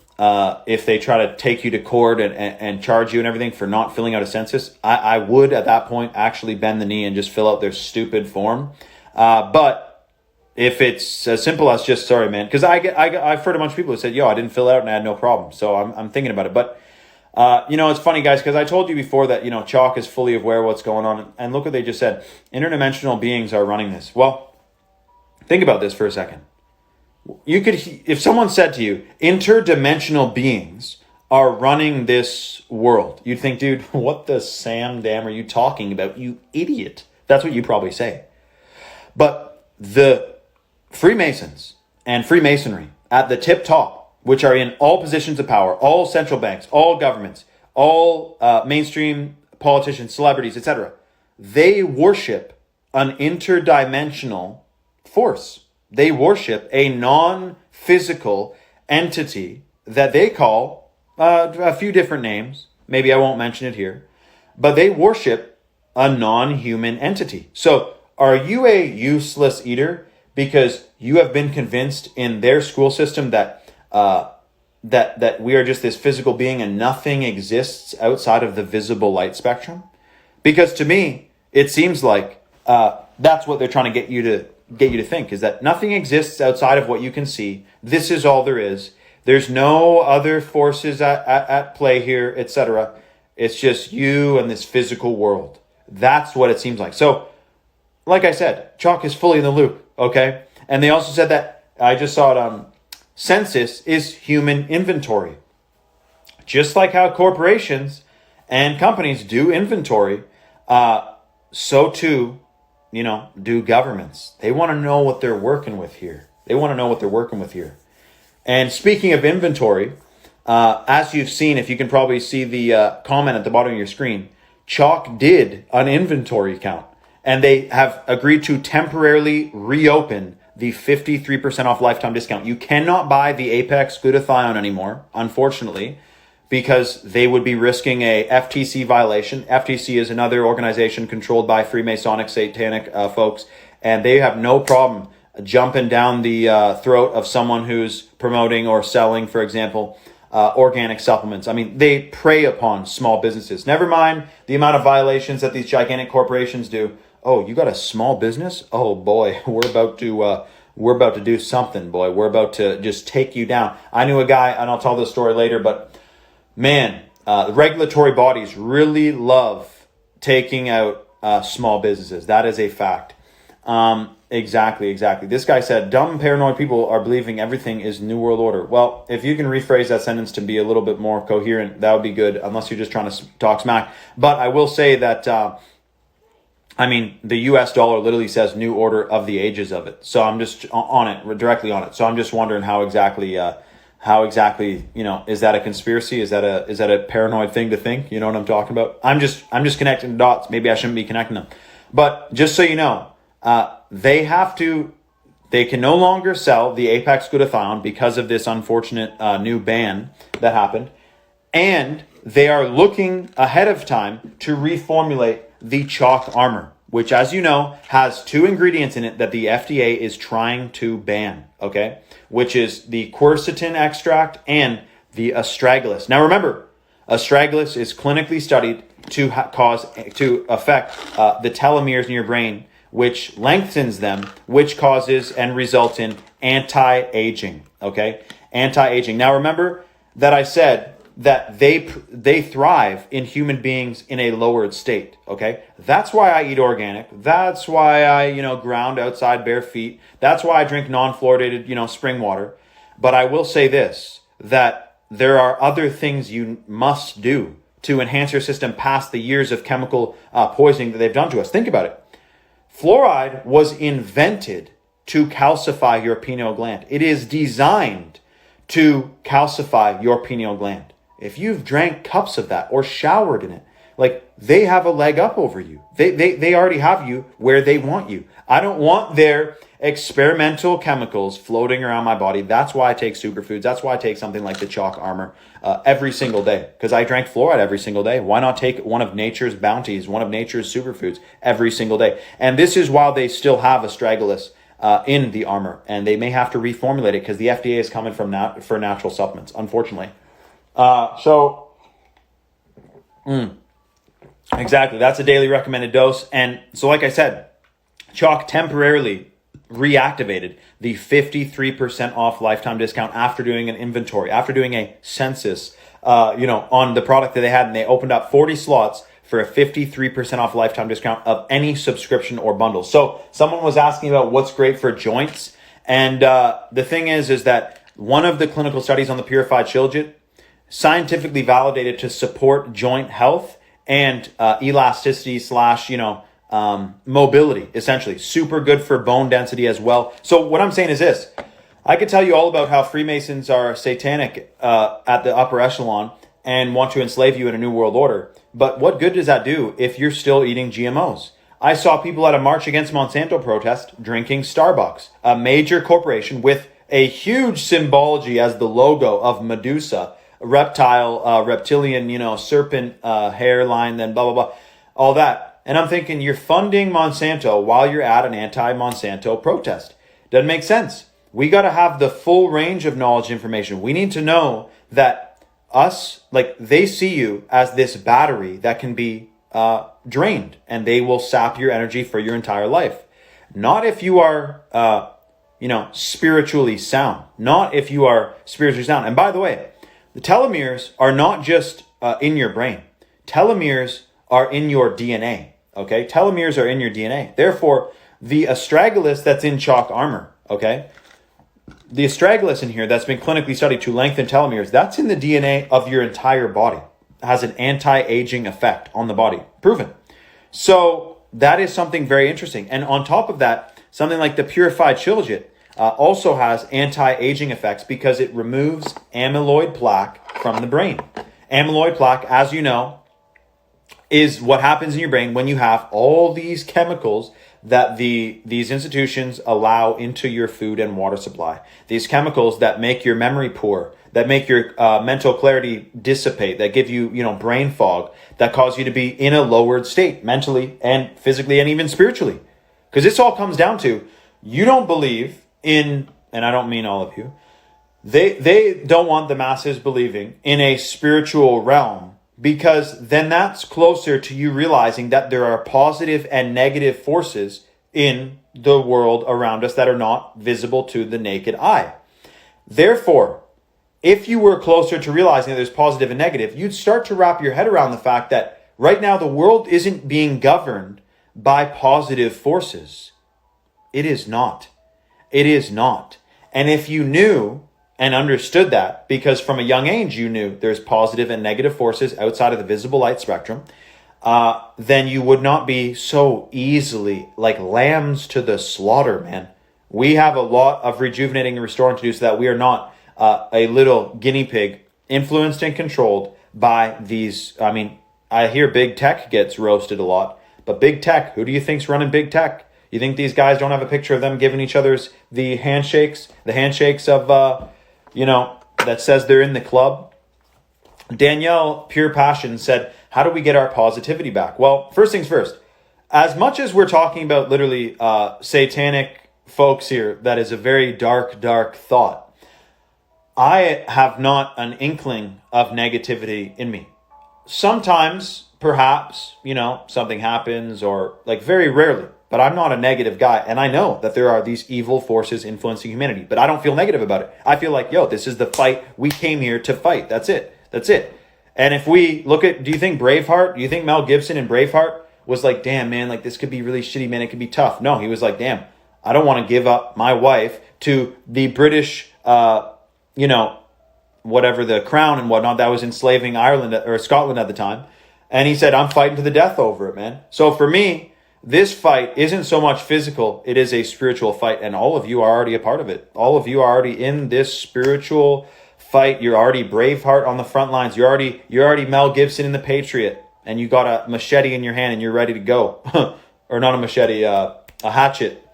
if they try to take you to court and charge you and everything for not filling out a census. I would, at that point, actually bend the knee and just fill out their stupid form. But if it's as simple as just, sorry, man, because I've heard a bunch of people who said, yo, I didn't fill it out and I had no problem. So I'm thinking about it. But, it's funny, guys, because I told you before that, Chalk is fully aware of what's going on. And look what they just said. Interdimensional beings are running this. Well, think about this for a second. You could, if someone said to you, interdimensional beings are running this world, you'd think, dude, what the Sam damn are you talking about, you idiot? That's what you probably say. But the Freemasons and Freemasonry at the tip top, which are in all positions of power, all central banks, all governments, all mainstream politicians, celebrities, etc., they worship an interdimensional force. They worship a non-physical entity that they call a few different names. Maybe I won't mention it here. But they worship a non-human entity. So are you a useless eater because you have been convinced in their school system that that we are just this physical being and nothing exists outside of the visible light spectrum? Because to me, it seems like that's what they're trying to get you to think, is that nothing exists outside of what you can see. This is all there is. There's no other forces at play here, etc. It's just you and this physical world. That's what it seems like. So, like I said, Chalk is fully in the loop, okay? And they also said that, I just saw it, census is human inventory. Just like how corporations and companies do inventory, so too, do governments. They want to know what they're working with here. And speaking of inventory, as you've seen, if you can probably see the comment at the bottom of your screen, Chalk did an inventory count. And they have agreed to temporarily reopen the 53% off lifetime discount. You cannot buy the Apex Glutathione anymore, unfortunately, because they would be risking a FTC violation. FTC is another organization controlled by Freemasonic satanic folks, and they have no problem jumping down the throat of someone who's promoting or selling, for example, organic supplements. They prey upon small businesses. Never mind the amount of violations that these gigantic corporations do. Oh, you got a small business? Oh boy, we're about to do something, boy. We're about to just take you down. I knew a guy, and I'll tell this story later, but man, the regulatory bodies really love taking out small businesses. That is a fact. Exactly. This guy said, dumb, paranoid people are believing everything is New World Order. Well, if you can rephrase that sentence to be a little bit more coherent, that would be good, unless you're just trying to talk smack. But I will say that, the US dollar literally says New Order of the Ages of it. So I'm just directly on it. So I'm just wondering how exactly, is that a conspiracy? Is that a paranoid thing to think? You know what I'm talking about? I'm just connecting the dots. Maybe I shouldn't be connecting them. But just so you know, they can no longer sell the Apex Glutathione because of this unfortunate new ban that happened. And they are looking ahead of time to reformulate the Chalk armor. which, as you know, has 2 ingredients in it that the FDA is trying to ban, okay? Which is the quercetin extract and the astragalus. Now remember, astragalus is clinically studied to affect the telomeres in your brain, which lengthens them, which causes and results in anti-aging, okay? Anti-aging. Now remember that I said that they thrive in human beings in a lowered state, okay? That's why I eat organic. That's why I, ground outside bare feet. That's why I drink non-fluoridated, spring water. But I will say this, that there are other things you must do to enhance your system past the years of chemical poisoning that they've done to us. Think about it. Fluoride was invented to calcify your pineal gland. It is designed to calcify your pineal gland. If you've drank cups of that or showered in it, like, they have a leg up over you. They already have you where they want you. I don't want their experimental chemicals floating around my body. That's why I take superfoods. That's why I take something like the chalk armor every single day, because I drank fluoride every single day. Why not take one of nature's bounties, one of nature's superfoods every single day? And this is why they still have astragalus in the armor, and they may have to reformulate it because the FDA is coming for natural supplements, unfortunately. Exactly. That's a daily recommended dose. And so, like I said, chalk temporarily reactivated the 53% off lifetime discount after doing an inventory, after doing a census, on the product that they had, and they opened up 40 slots for a 53% off lifetime discount of any subscription or bundle. So someone was asking about what's great for joints. And the thing is that one of the clinical studies on the purified shilajit scientifically validated to support joint health and elasticity / mobility, essentially. Super good for bone density as well. So what I'm saying is this. I could tell you all about how Freemasons are satanic at the upper echelon and want to enslave you in a new world order. But what good does that do if you're still eating GMOs? I saw people at a March Against Monsanto protest drinking Starbucks, a major corporation with a huge symbology as the logo of Medusa, reptilian, serpent hairline, then blah, blah, blah, all that. And I'm thinking, you're funding Monsanto while you're at an anti-Monsanto protest. Doesn't make sense. We got to have the full range of knowledge information. We need to know that they see you as this battery that can be drained, and they will sap your energy for your entire life. Not if you are, spiritually sound. Not if you are spiritually sound. And by the way, the telomeres are not just in your brain. Telomeres are in your DNA, okay? Telomeres are in your DNA. Therefore, the astragalus that's in chalk armor, okay? The astragalus in here that's been clinically studied to lengthen telomeres, that's in the DNA of your entire body. It has an anti-aging effect on the body. Proven. So that is something very interesting. And on top of that, something like the purified shilajit also has anti-aging effects because it removes amyloid plaque from the brain. Amyloid plaque, as you know, is what happens in your brain when you have all these chemicals that these institutions allow into your food and water supply. These chemicals that make your memory poor, that make your mental clarity dissipate, that give you, brain fog, that cause you to be in a lowered state mentally and physically and even spiritually. Because this all comes down to, you don't believe in, and I don't mean all of you, they don't want the masses believing in a spiritual realm, because then that's closer to you realizing that there are positive and negative forces in the world around us that are not visible to the naked eye. Therefore, if you were closer to realizing that there's positive and negative, you'd start to wrap your head around the fact that right now the world isn't being governed by positive forces. It is not. It is not. And if you knew and understood that, because from a young age you knew there's positive and negative forces outside of the visible light spectrum, then you would not be so easily like lambs to the slaughter, man. We have a lot of rejuvenating and restoring to do so that we are not a little guinea pig influenced and controlled by these. I mean, I hear big tech gets roasted a lot, but big tech, who do you think's running big tech? You think these guys don't have a picture of them giving each other's the handshakes of, that says they're in the club? Danielle Pure Passion said, how do we get our positivity back? Well, first things first, as much as we're talking about literally satanic folks here, that is a very dark, dark thought. I have not an inkling of negativity in me. Sometimes, perhaps, something happens, or like very rarely, but I'm not a negative guy. And I know that there are these evil forces influencing humanity, but I don't feel negative about it. I feel like, this is the fight. We came here to fight. That's it. And if we look at, do you think Braveheart, do you think Mel Gibson in Braveheart was like, damn, man, like this could be really shitty, man. It could be tough. No, he was like, damn, I don't want to give up my wife to the British, whatever, the crown and whatnot that was enslaving Ireland or Scotland at the time. And he said, I'm fighting to the death over it, man. So for me, this fight isn't so much physical. It is a spiritual fight. And all of you are already a part of it. All of you are already in this spiritual fight. You're already Braveheart on the front lines. You're already Mel Gibson in The Patriot. And you got a machete in your hand and you're ready to go. Or not a machete, a hatchet,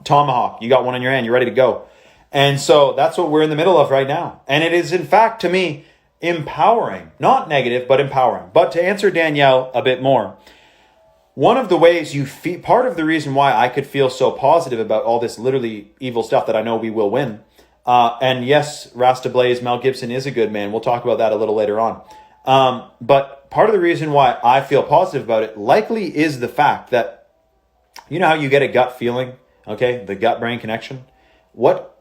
tomahawk. You got one in your hand. You're ready to go. And so that's what we're in the middle of right now. And it is, in fact, to me, empowering. Not negative, but empowering. But to answer Danielle a bit more, one of the ways you feel, part of the reason why I could feel so positive about all this literally evil stuff that I know we will win. And yes, Rasta Blaze, Mel Gibson is a good man. We'll talk about that a little later on. But part of the reason why I feel positive about it likely is the fact that, how you get a gut feeling, okay? The gut-brain connection. What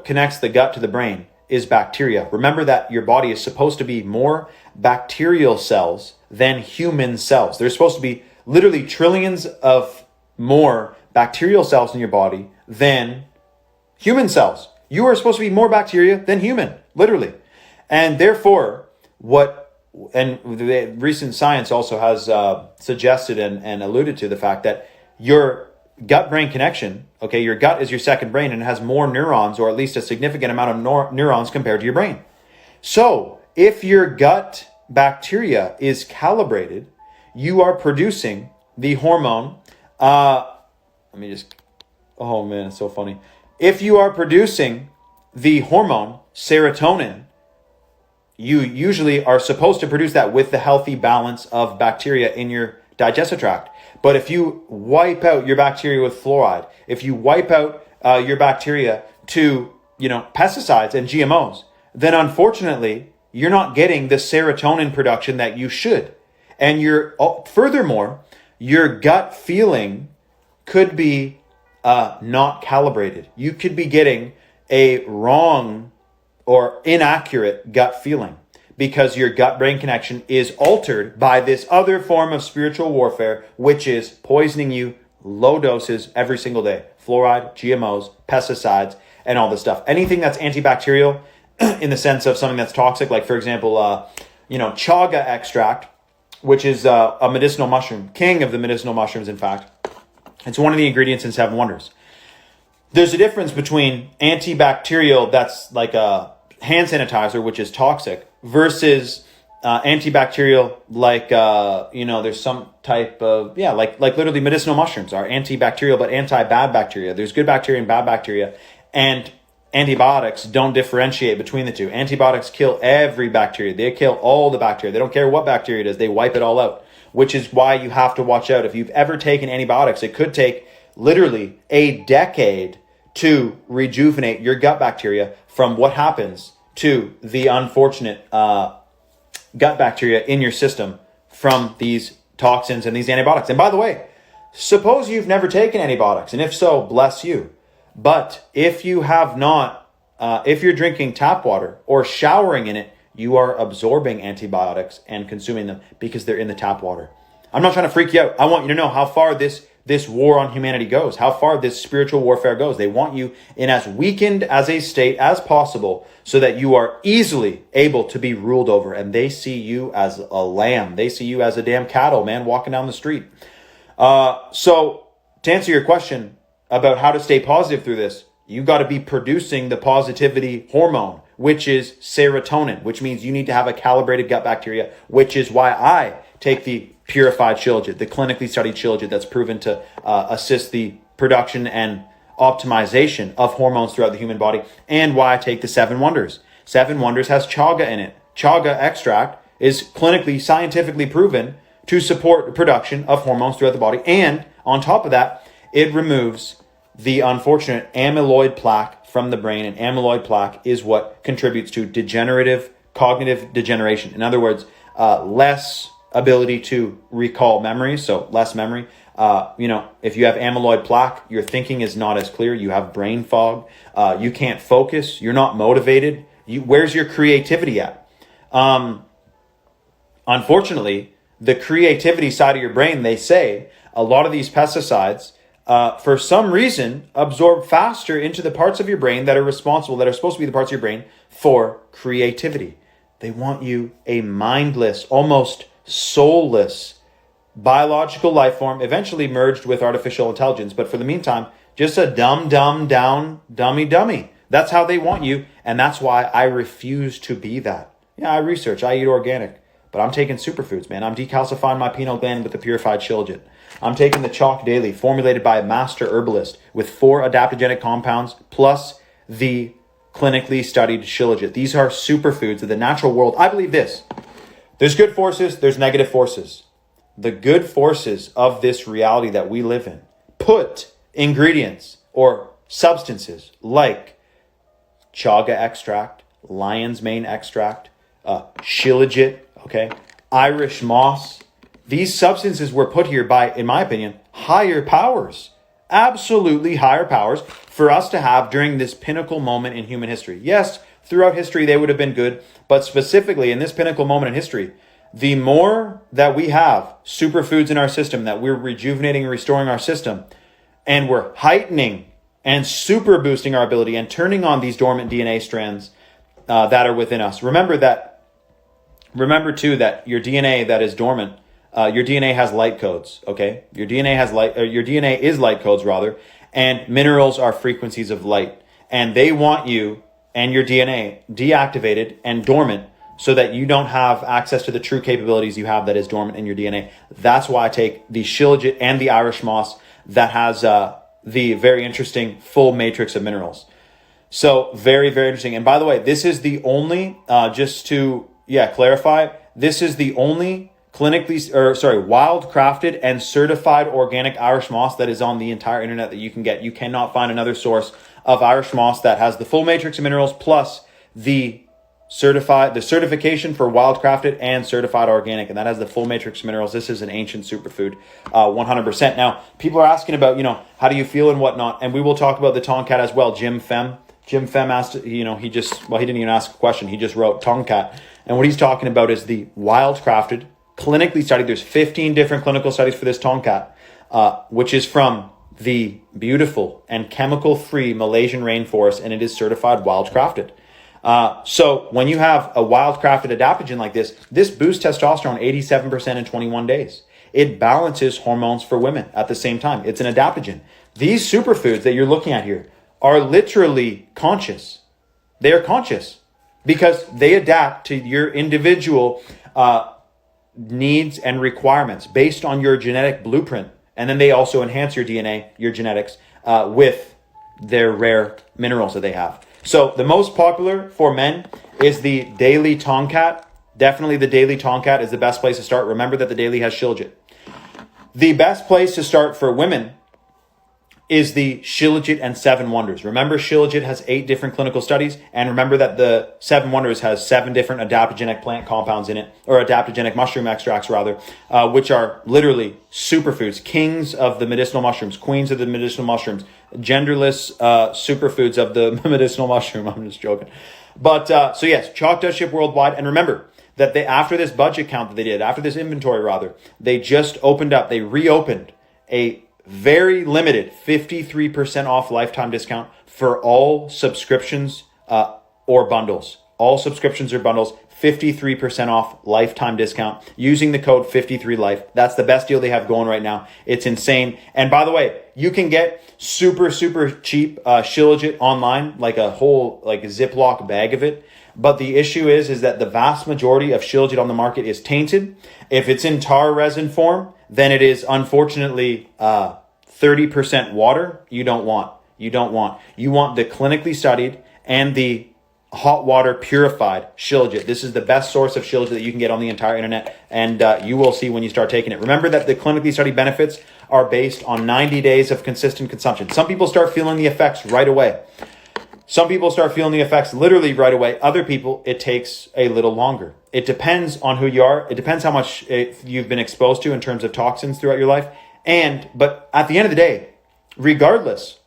connects the gut to the brain is bacteria. Remember that your body is supposed to be more bacterial cells than human cells. There's supposed to be literally trillions of more bacterial cells in your body than human cells. You are supposed to be more bacteria than human, literally. And therefore, the recent science also has suggested and alluded to the fact that your gut-brain connection, okay, your gut is your second brain and it has more neurons, or at least a significant amount of neurons compared to your brain. So if your gut bacteria is calibrated, you are producing the hormone. Oh man, it's so funny. If you are producing the hormone serotonin, you usually are supposed to produce that with the healthy balance of bacteria in your digestive tract. But if you wipe out your bacteria with fluoride, if you wipe out your bacteria to, pesticides and GMOs, then unfortunately, you're not getting the serotonin production that you should. And furthermore, your gut feeling could be not calibrated. You could be getting a wrong or inaccurate gut feeling, because your gut-brain connection is altered by this other form of spiritual warfare, which is poisoning you low doses every single day. Fluoride, GMOs, pesticides, and all this stuff. Anything that's antibacterial in the sense of something that's toxic, like, for example, chaga extract, which is a medicinal mushroom, king of the medicinal mushrooms, in fact. It's one of the ingredients in 7 Wonders. There's a difference between antibacterial, that's like a hand sanitizer, which is toxic, versus antibacterial, like, there's some type of, like literally medicinal mushrooms are antibacterial, but anti-bad bacteria. There's good bacteria and bad bacteria. And antibiotics don't differentiate between the two. Antibiotics kill every bacteria. They kill all the bacteria. They don't care what bacteria it is. They wipe it all out, which is why you have to watch out. If you've ever taken antibiotics, it could take literally a decade to rejuvenate your gut bacteria from what happens to the unfortunate gut bacteria in your system from these toxins and these antibiotics. And by the way, suppose you've never taken antibiotics, and if so, bless you. But if you have not, if you're drinking tap water or showering in it, you are absorbing antibiotics and consuming them because they're in the tap water. I'm not trying to freak you out. I want you to know how far this war on humanity goes, how far this spiritual warfare goes. They want you in as weakened as a state as possible so that you are easily able to be ruled over. And they see you as a lamb. They see you as a damn cattle, man, walking down the street. So to answer your question about how to stay positive through this, you got to be producing the positivity hormone, which is serotonin, which means you need to have a calibrated gut bacteria, which is why I take the purified shilajit, the clinically studied shilajit that's proven to assist the production and optimization of hormones throughout the human body, and why I take the 7 Wonders. 7 Wonders has chaga in it. Chaga extract is clinically, scientifically proven to support the production of hormones throughout the body and On top of that, it removes the unfortunate amyloid plaque from the brain, and amyloid plaque is what contributes to degenerative cognitive degeneration. In other words, less ability to recall memories, so less memory. If you have amyloid plaque, your thinking is not as clear. You have brain fog. You can't focus. You're not motivated. Where's your creativity at? Unfortunately, the creativity side of your brain, they say, a lot of these pesticides, for some reason, absorb faster into the parts of your brain that are responsible, that are supposed to be the parts of your brain for creativity. They want you a mindless, almost soulless biological life form, eventually merged with artificial intelligence. But for the meantime, just a dummy. That's how they want you. And that's why I refuse to be that. Yeah, I research, I eat organic, but I'm taking superfoods, man. I'm decalcifying my pineal gland with the purified shilajit. I'm taking the chalk daily, formulated by a master herbalist with 4 adaptogenic compounds, plus the clinically studied shilajit. These are superfoods of the natural world. I believe this. There's good forces, there's negative forces. The good forces of this reality that we live in put ingredients or substances like chaga extract, lion's mane extract, shilajit, Irish moss. These substances were put here by, in my opinion, higher powers. Absolutely higher powers for us to have during this pinnacle moment in human history. Yes, throughout history they would have been good, but specifically in this pinnacle moment in history, the more that we have superfoods in our system, that we're rejuvenating and restoring our system, and we're heightening and super boosting our ability and turning on these dormant DNA strands that are within us. Remember too that your DNA that is dormant, your DNA has light codes, okay? Your DNA is light codes rather, and minerals are frequencies of light. And they want you and your DNA deactivated and dormant so that you don't have access to the true capabilities you have that is dormant in your DNA. That's why I take the shilajit and the Irish moss that has the very interesting full matrix of minerals. So very, very interesting. And by the way, this is the only, just to clarify, this is the only wild crafted and certified organic Irish moss that is on the entire internet that you can get. You cannot find another source of Irish moss that has the full matrix of minerals plus the certification for wild crafted and certified organic, and that has the full matrix of minerals. This is an ancient superfood, 100%. Now, people are asking about, how do you feel and whatnot, and we will talk about the Tonkat as well. Jim Fem asked, he didn't even ask a question. He just wrote Tonkat, and what he's talking about is the wild crafted, clinically studied. There's 15 different clinical studies for this Tonkat, which is from the beautiful and chemical-free Malaysian rainforest, and it is certified wild crafted. So when you have a wild crafted adaptogen like this boosts testosterone 87% in 21 days. It balances hormones for women at the same time. It's an adaptogen. These superfoods that you're looking at here are literally conscious. They are conscious because they adapt to your individual needs and requirements based on your genetic blueprint. And then they also enhance your DNA, your genetics, with their rare minerals that they have. So the most popular for men is the Daily Tonkat. Definitely the Daily Tonkat is the best place to start. Remember that the Daily has shilajit. The best place to start for women is the Shilajit and 7 Wonders. Remember, Shilajit has 8 different clinical studies, and remember that the 7 Wonders has 7 different adaptogenic plant compounds in it, or adaptogenic mushroom extracts rather, which are literally superfoods, kings of the medicinal mushrooms, queens of the medicinal mushrooms, genderless superfoods of the medicinal mushroom. I'm just joking. But so yes, chalk does ship worldwide, and remember that after this budget count that they did, after this inventory rather, they just reopened a very limited 53% off lifetime discount for all subscriptions or bundles. All subscriptions or bundles, 53% off lifetime discount using the code 53life. That's the best deal they have going right now. It's insane. And by the way, you can get super cheap shilajit online, like a whole Ziploc bag of it. But the issue is that the vast majority of shilajit on the market is tainted. If it's in tar resin form, then it is unfortunately 30% water. You want the clinically studied and the hot water purified shilajit. This is the best source of shilajit that you can get on the entire internet, and you will see when you start taking it. Remember that the clinically studied benefits are based on 90 days of consistent consumption. Some people start feeling the effects right away. Some people start feeling the effects literally right away. Other people, it takes a little longer. It depends on who you are. It depends how much you've been exposed to in terms of toxins throughout your life. But at the end of the day, regardless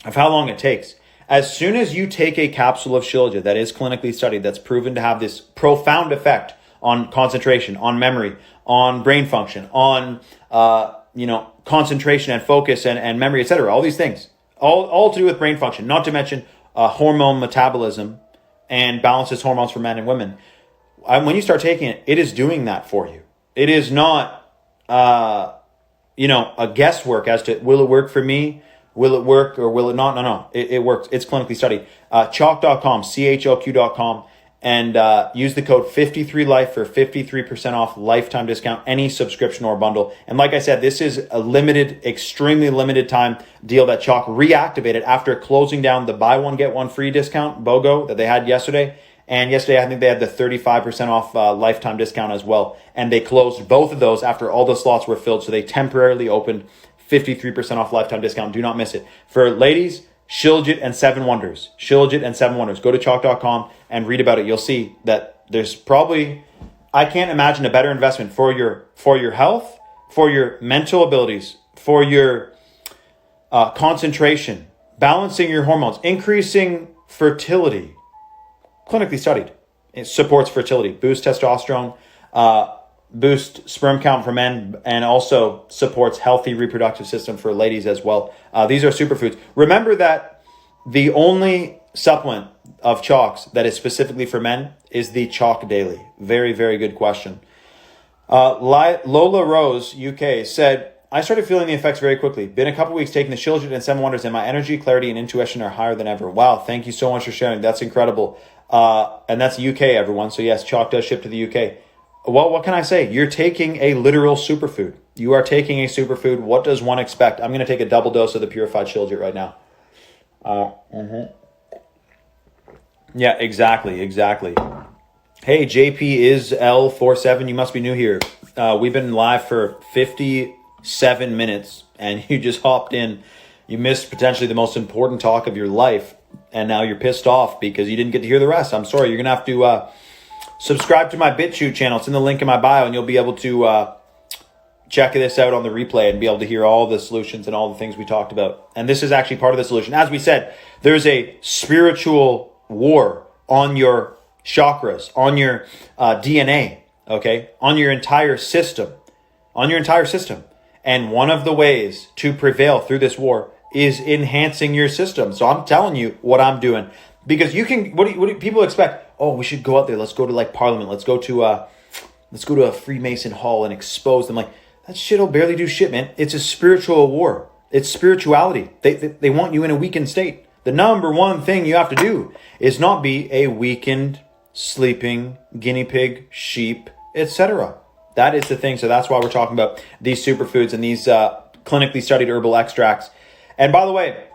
of how long it takes, as soon as you take a capsule of Shilajit that is clinically studied, that's proven to have this profound effect on concentration, on memory, on brain function, on concentration and focus and memory, etc., all these things, all to do with brain function, not to mention hormone metabolism and balances hormones for men and women. When you start taking it, it is doing that for you. It is not, a guesswork as to will it work for me? Will it work or will it not? No. It works. It's clinically studied. Choq.com, CHOQ.com, and use the code 53life for 53% off lifetime discount, any subscription or bundle. And like I said, this is a limited, extremely limited time deal that Choq reactivated after closing down the buy one, get one free discount, BOGO, that they had yesterday. And yesterday, I think they had the 35% off lifetime discount as well. And they closed both of those after all the slots were filled. So they temporarily opened 53% off lifetime discount. Do not miss it. For ladies, Shilajit and 7 Wonders. Shilajit and 7 Wonders. Go to Choq.com and read about it. You'll see that there's probably, I can't imagine a better investment for your health, for your mental abilities, for your concentration, balancing your hormones, increasing fertility. Clinically studied. It supports fertility, boosts testosterone, boost sperm count for men, and also supports healthy reproductive system for ladies as well. These are superfoods. Remember that the only supplement of Choq's that is specifically for men is the Choq Daily. Very, very good question. Lola Rose, UK, said, I started feeling the effects very quickly. Been a couple weeks taking the Shilajit and 7 Wonders, and my energy, clarity, and intuition are higher than ever. Wow, thank you so much for sharing. That's incredible. And that's UK, everyone. So yes, Choq does ship to the UK. Well, what can I say? You're taking a literal superfood. You are taking a superfood. What does one expect? I'm going to take a double dose of the purified Shilajit right now. Yeah, exactly. Hey, JP is L47. You must be new here. We've been live for 57 minutes, and you just hopped in. You missed potentially the most important talk of your life, and now you're pissed off because you didn't get to hear the rest. I'm sorry. You're going to have to subscribe to my BitChute channel. It's in the link in my bio, and you'll be able to check this out on the replay and be able to hear all the solutions and all the things we talked about. And this is actually part of the solution. As we said, there's a spiritual war on your chakras, on your DNA, okay, on your entire system, And one of the ways to prevail through this war is enhancing your system. So I'm telling you what I'm doing, because you can. What do people expect? Oh, we should go out there. Let's go to like Parliament. Let's go to a Freemason hall and expose them. Like, that shit'll barely do shit, man. It's a spiritual war. It's spirituality. They want you in a weakened state. The number one thing you have to do is not be a weakened, sleeping guinea pig, sheep, etc. That is the thing. So that's why we're talking about these superfoods and these clinically studied herbal extracts. And by the way,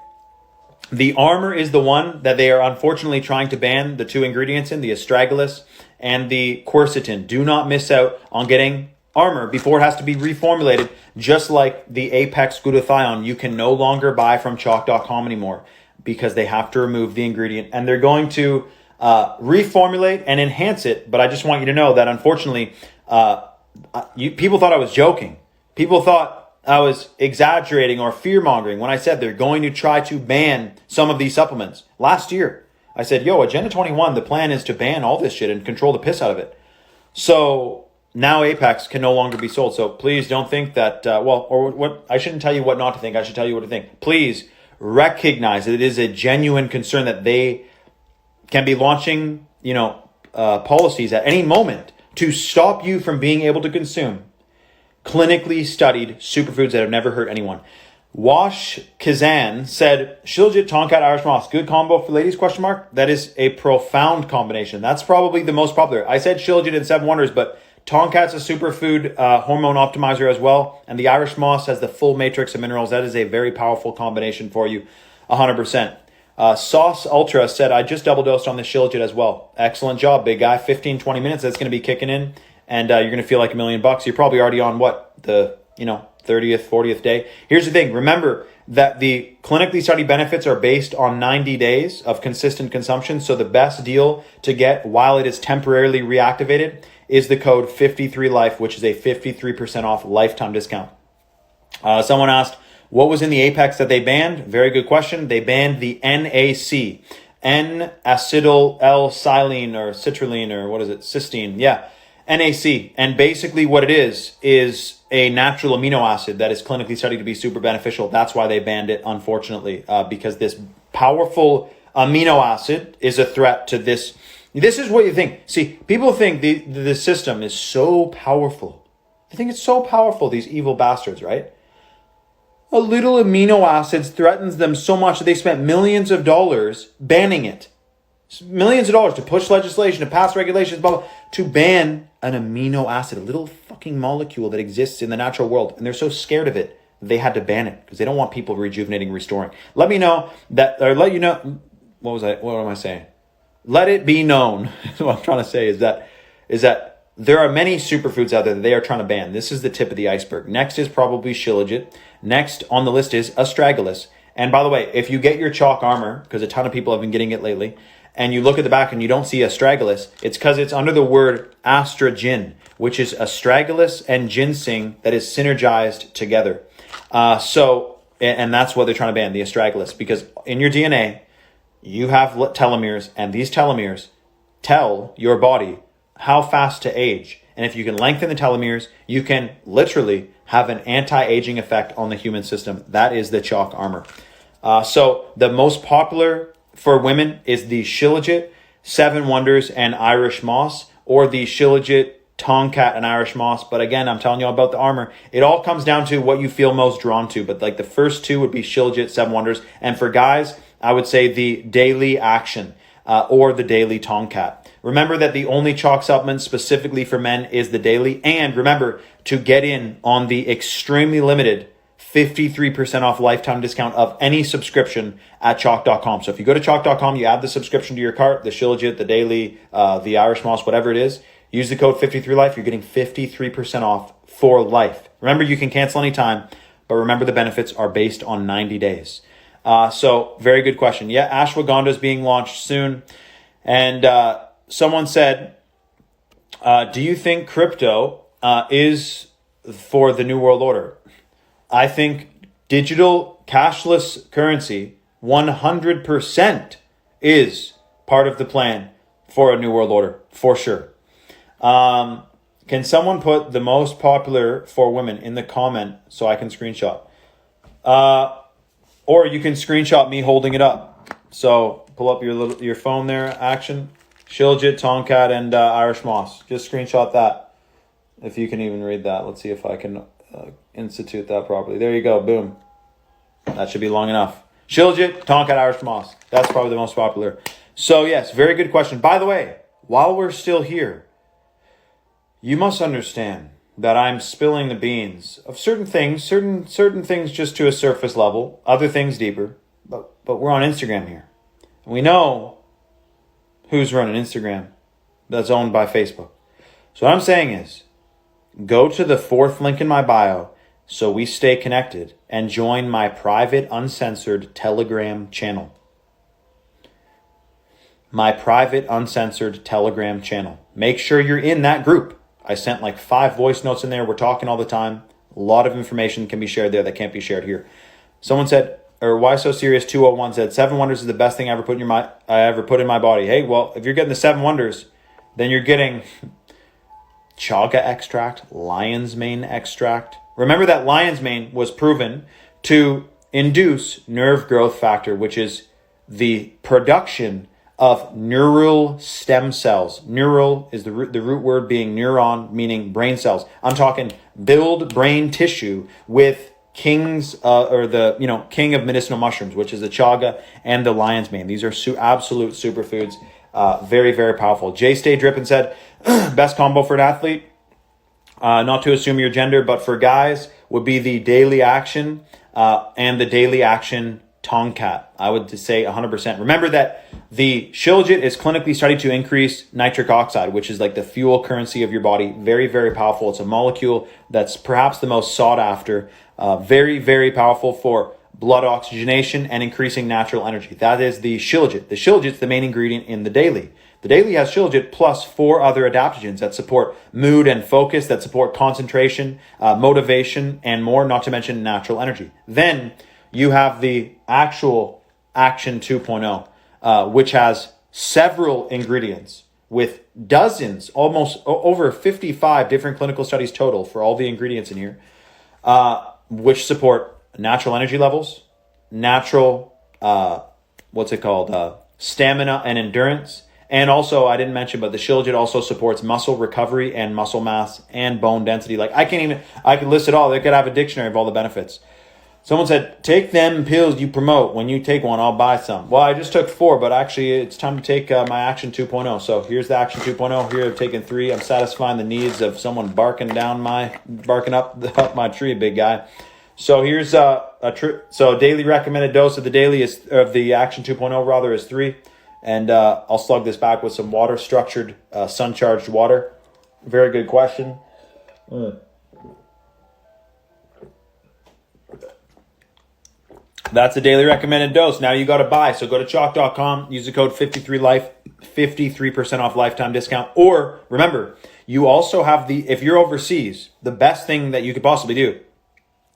the Armor is the one that they are unfortunately trying to ban the 2 ingredients in, the astragalus and the quercetin. Do not miss out on getting Armor before it has to be reformulated. Just like the Apex glutathione, you can no longer buy from Choq.com anymore because they have to remove the ingredient, and they're going to reformulate and enhance it. But I just want you to know that unfortunately, people thought I was joking. People thought I was exaggerating or fear-mongering when I said they're going to try to ban some of these supplements. Last year, I said, Agenda 21, the plan is to ban all this shit and control the piss out of it. So now Apex can no longer be sold. So please don't think that, I shouldn't tell you what not to think. I should tell you what to think. Please recognize that it is a genuine concern that they can be launching, policies at any moment to stop you from being able to consume clinically studied superfoods that have never hurt anyone. Wash Kazan said, Shilajit, Tonkat, Irish Moss, good combo for ladies, ? That is a profound combination. That's probably the most popular. I said Shilajit and 7 Wonders, but Tonkat's a superfood hormone optimizer as well. And the Irish Moss has the full matrix of minerals. That is a very powerful combination for you, 100%. Sauce Ultra said, I just double dosed on the Shilajit as well. Excellent job, big guy. 15, 20 minutes, that's going to be kicking in. And you're going to feel like $1 million. You're probably already on the 30th, 40th day. Here's the thing. Remember that the clinically studied benefits are based on 90 days of consistent consumption. So the best deal to get while it is temporarily reactivated is the code 53life, which is a 53% off lifetime discount. Someone asked, what was in the Apex that they banned? Very good question. They banned the NAC, N-acetyl L-silene or citrulline, or what is it? Cysteine. Yeah. NAC. And basically what it is a natural amino acid that is clinically studied to be super beneficial. That's why they banned it, unfortunately, because this powerful amino acid is a threat to this. This is what you think. See, people think the system is so powerful. They think it's so powerful, these evil bastards, right? A little amino acids threatens them so much that they spent millions of dollars banning it. Millions of dollars to push legislation, to pass regulations, blah, blah, to ban an amino acid, a little fucking molecule that exists in the natural world. And they're so scared of it, they had to ban it because they don't want people rejuvenating, restoring. Let you know, what am I saying? Let it be known, what I'm trying to say is that there are many superfoods out there that they are trying to ban. This is the tip of the iceberg. Next is probably Shilajit. Next on the list is astragalus. And by the way, if you get your chalk armor, because a ton of people have been getting it lately, and you look at the back and you don't see astragalus, it's because it's under the word astragin, which is astragalus and ginseng that is synergized together. And that's what they're trying to ban, the astragalus, because in your DNA, you have telomeres, and these telomeres tell your body how fast to age. And if you can lengthen the telomeres, you can literally have an anti-aging effect on the human system. That is the chalk armor. So the most popular for women is the Shilajit, Seven Wonders, and Irish Moss, or the Shilajit, Tomcat, and Irish Moss. But again, I'm telling you all about the armor. It all comes down to what you feel most drawn to. But like the first two would be Shilajit, Seven Wonders. And for guys, I would say the Daily Action or the Daily Tomcat. Remember that the only chalk supplement specifically for men is the Daily. And remember to get in on the extremely limited 53% off lifetime discount of any subscription at chalk.com. So if you go to chalk.com, you add the subscription to your cart, the Shilajit, the Daily, the Irish Moss, whatever it is, use the code 53life. You're getting 53% off for life. Remember, you can cancel anytime, but remember the benefits are based on 90 days. So very good question. Yeah, ashwagandha is being launched soon. And someone said, do you think crypto is for the New World Order? I think digital cashless currency 100% is part of the plan for a New World Order, for sure. Can someone put the most popular for women in the comment so I can screenshot? Or you can screenshot me holding it up. So pull up your phone there, action. Shilajit, Tomcat, and Irish Moss. Just screenshot that. If you can even read that. Let's see if I can institute that properly. There you go. Boom. That should be long enough. Shilajit, Tomcat, Irish Moss. That's probably the most popular. So yes, very good question. By the way, while we're still here, you must understand that I'm spilling the beans of certain things just to a surface level, other things deeper. But we're on Instagram here. And we know who's running Instagram that's owned by Facebook. So what I'm saying is, go to the 4th link in my bio so we stay connected and join my private, uncensored Telegram channel. My private, uncensored Telegram channel. Make sure you're in that group. I sent like 5 voice notes in there. We're talking all the time. A lot of information can be shared there that can't be shared here. Someone said, or Why So Serious 201 said, 7 Wonders is the best thing I ever put in my body. Hey, well, if you're getting the 7 Wonders, then you're getting chaga extract, lion's mane extract. Remember that lion's mane was proven to induce nerve growth factor, which is the production of neural stem cells. Neural is the root word being neuron, meaning brain cells. I'm talking build brain tissue with kings king of medicinal mushrooms, which is the chaga and the lion's mane. These are absolute superfoods. Very, very powerful. Jay Stay Drippin' said, best combo for an athlete, not to assume your gender, but for guys would be the Daily Action and the Daily Action Tomcat. I would say 100%. Remember that the shilajit is clinically studied to increase nitric oxide, which is like the fuel currency of your body. Very, very powerful. It's a molecule that's perhaps the most sought after. Very, very powerful for blood oxygenation and increasing natural energy. That is the shilajit. The shilajit is the main ingredient in the daily. The daily has shilajit plus 4 other adaptogens that support mood and focus, that support concentration, motivation, and more, not to mention natural energy. Then you have the actual Action 2.0, which has several ingredients with dozens, almost over 55 different clinical studies total for all the ingredients in here, which support natural energy levels, natural, stamina and endurance. And also, I didn't mention, but the shilajit also supports muscle recovery and muscle mass and bone density. Like I could list it all. They could have a dictionary of all the benefits. Someone said, take them pills you promote. When you take one, I'll buy some. Well, I just took 4, but actually it's time to take my Action 2.0. So here's the Action 2.0. Here I've taken 3. I'm satisfying the needs of someone barking up my tree, big guy. So here's so daily recommended dose of the Action 2.0 rather is 3. And I'll slug this back with some water, structured, sun-charged water. Very good question. That's a daily recommended dose. Now you got to buy. So go to chalk.com, use the code 53LIFE, 53% off lifetime discount. Or remember, you also have if you're overseas, the best thing that you could possibly do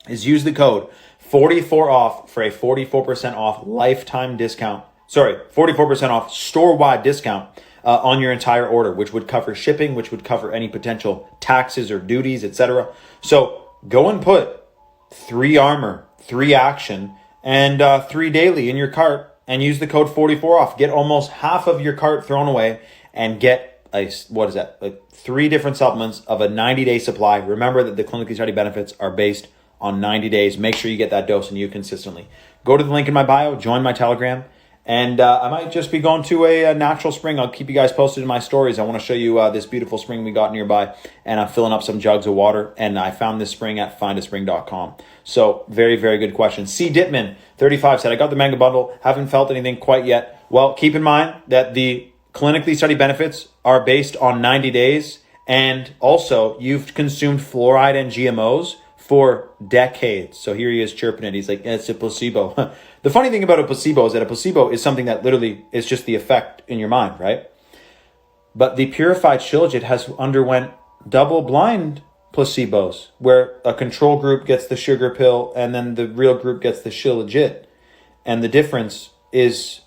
is use the code 44OFF for a 44% off lifetime discount. 44% off store-wide discount on your entire order, which would cover shipping, which would cover any potential taxes or duties, etc. So go and put 3 Armor, 3 Action, and 3 Daily in your cart and use the code 44OFF. Get almost half of your cart thrown away and get 3 different supplements of a 90-day supply. Remember that the clinically studied benefits are based on 90 days. Make sure you get that dose and you consistently. Go to the link in my bio, join my Telegram. And I might just be going to a natural spring. I'll keep you guys posted in my stories. I want to show you this beautiful spring we got nearby. And I'm filling up some jugs of water. And I found this spring at findaspring.com. So very, very good question. C. Dittman, 35, said, I got the mega bundle. Haven't felt anything quite yet. Well, keep in mind that the clinically studied benefits are based on 90 days. And also, you've consumed fluoride and GMOs for decades. So here he is chirping it. He's like, it's a placebo. The funny thing about a placebo is that a placebo is something that literally is just the effect in your mind, right? But the purified shilajit has underwent double-blind placebos where a control group gets the sugar pill and then the real group gets the shilajit. And the difference is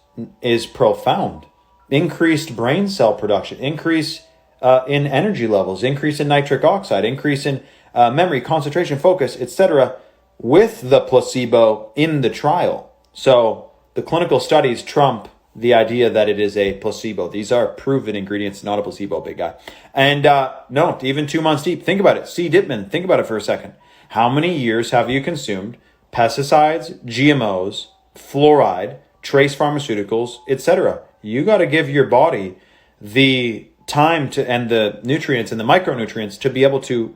profound. Increased brain cell production, increase in energy levels, increase in nitric oxide, increase in memory, concentration, focus, etc. with the placebo in the trial. So the clinical studies trump the idea that it is a placebo. These are proven ingredients, not a placebo, big guy. And no, even 2 months deep. Think about it. C. Dittman, think about it for a second. How many years have you consumed pesticides, GMOs, fluoride, trace pharmaceuticals, etc.? You got to give your body the time to and the nutrients and the micronutrients to be able to,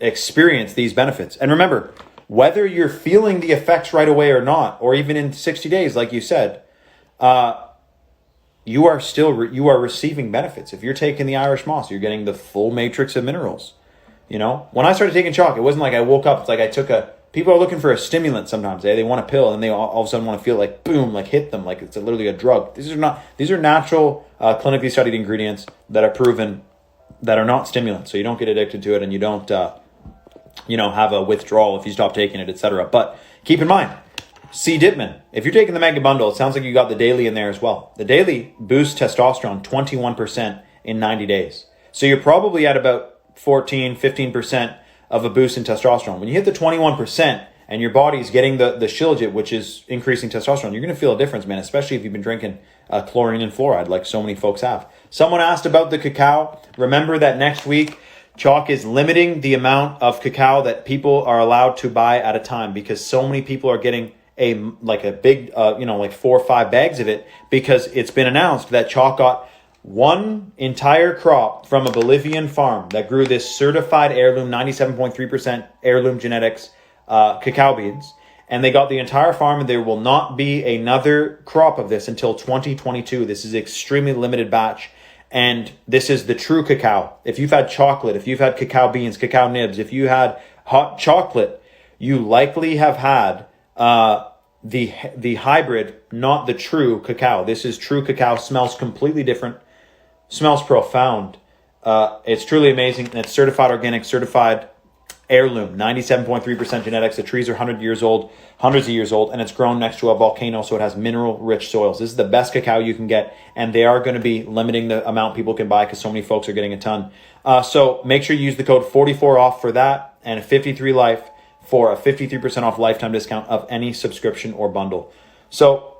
experience these benefits. And remember, whether you're feeling the effects right away or not, or even in 60 days, like you said, you are receiving benefits. If you're taking the Irish moss, you're getting the full matrix of minerals. When I started taking chalk, it wasn't like I woke up. It's like people are looking for a stimulant sometimes. They want a pill and they all of a sudden want to feel like boom, like hit them, like it's literally a drug. These are natural, clinically studied ingredients that are proven that are not stimulants. So you don't get addicted to it and you don't, have a withdrawal if you stop taking it, etc. But keep in mind, C. Dittman, if you're taking the mega bundle, it sounds like you got the daily in there as well. The daily boosts testosterone 21% in 90 days. So you're probably at about 14, 15% of a boost in testosterone. When you hit the 21% and your body's getting the shilajit, which is increasing testosterone, you're going to feel a difference, man, especially if you've been drinking chlorine and fluoride like so many folks have. Someone asked about the cacao. Remember that next week, Chalk is limiting the amount of cacao that people are allowed to buy at a time because so many people are getting a big, 4 or 5 bags of it because it's been announced that Chalk got one entire crop from a Bolivian farm that grew this certified heirloom, 97.3% heirloom genetics cacao beans. and they got the entire farm, and there will not be another crop of this until 2022. This is extremely limited batch, and this is the true cacao. If you've had chocolate, if you've had cacao beans, cacao nibs, if you had hot chocolate, you likely have had the hybrid, not the true cacao. This is true cacao. Smells completely different. Smells profound. It's truly amazing. And it's certified organic, certified heirloom, 97.3% genetics. The trees are hundreds of years old, and it's grown next to a volcano, so it has mineral-rich soils. This is the best cacao you can get, and they are going to be limiting the amount people can buy because so many folks are getting a ton. So make sure you use the code 44OFF for that, and 53Life for a 53% off lifetime discount of any subscription or bundle. So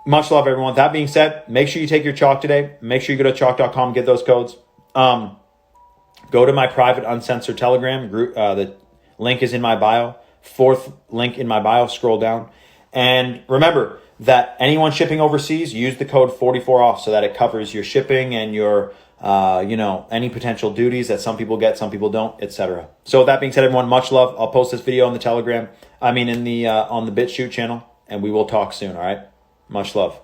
much love, everyone. That being said, make sure you take your chalk today. Make sure you go to chalk.com, get those codes. Go to my private uncensored Telegram group. The link is in my bio. 4th link in my bio. Scroll down. And remember that anyone shipping overseas, use the code 44OFF so that it covers your shipping and your, any potential duties that some people get, some people don't, etc. So with that being said, everyone, much love. I'll post this video on the Telegram. on the BitChute channel, and we will talk soon. All right. Much love.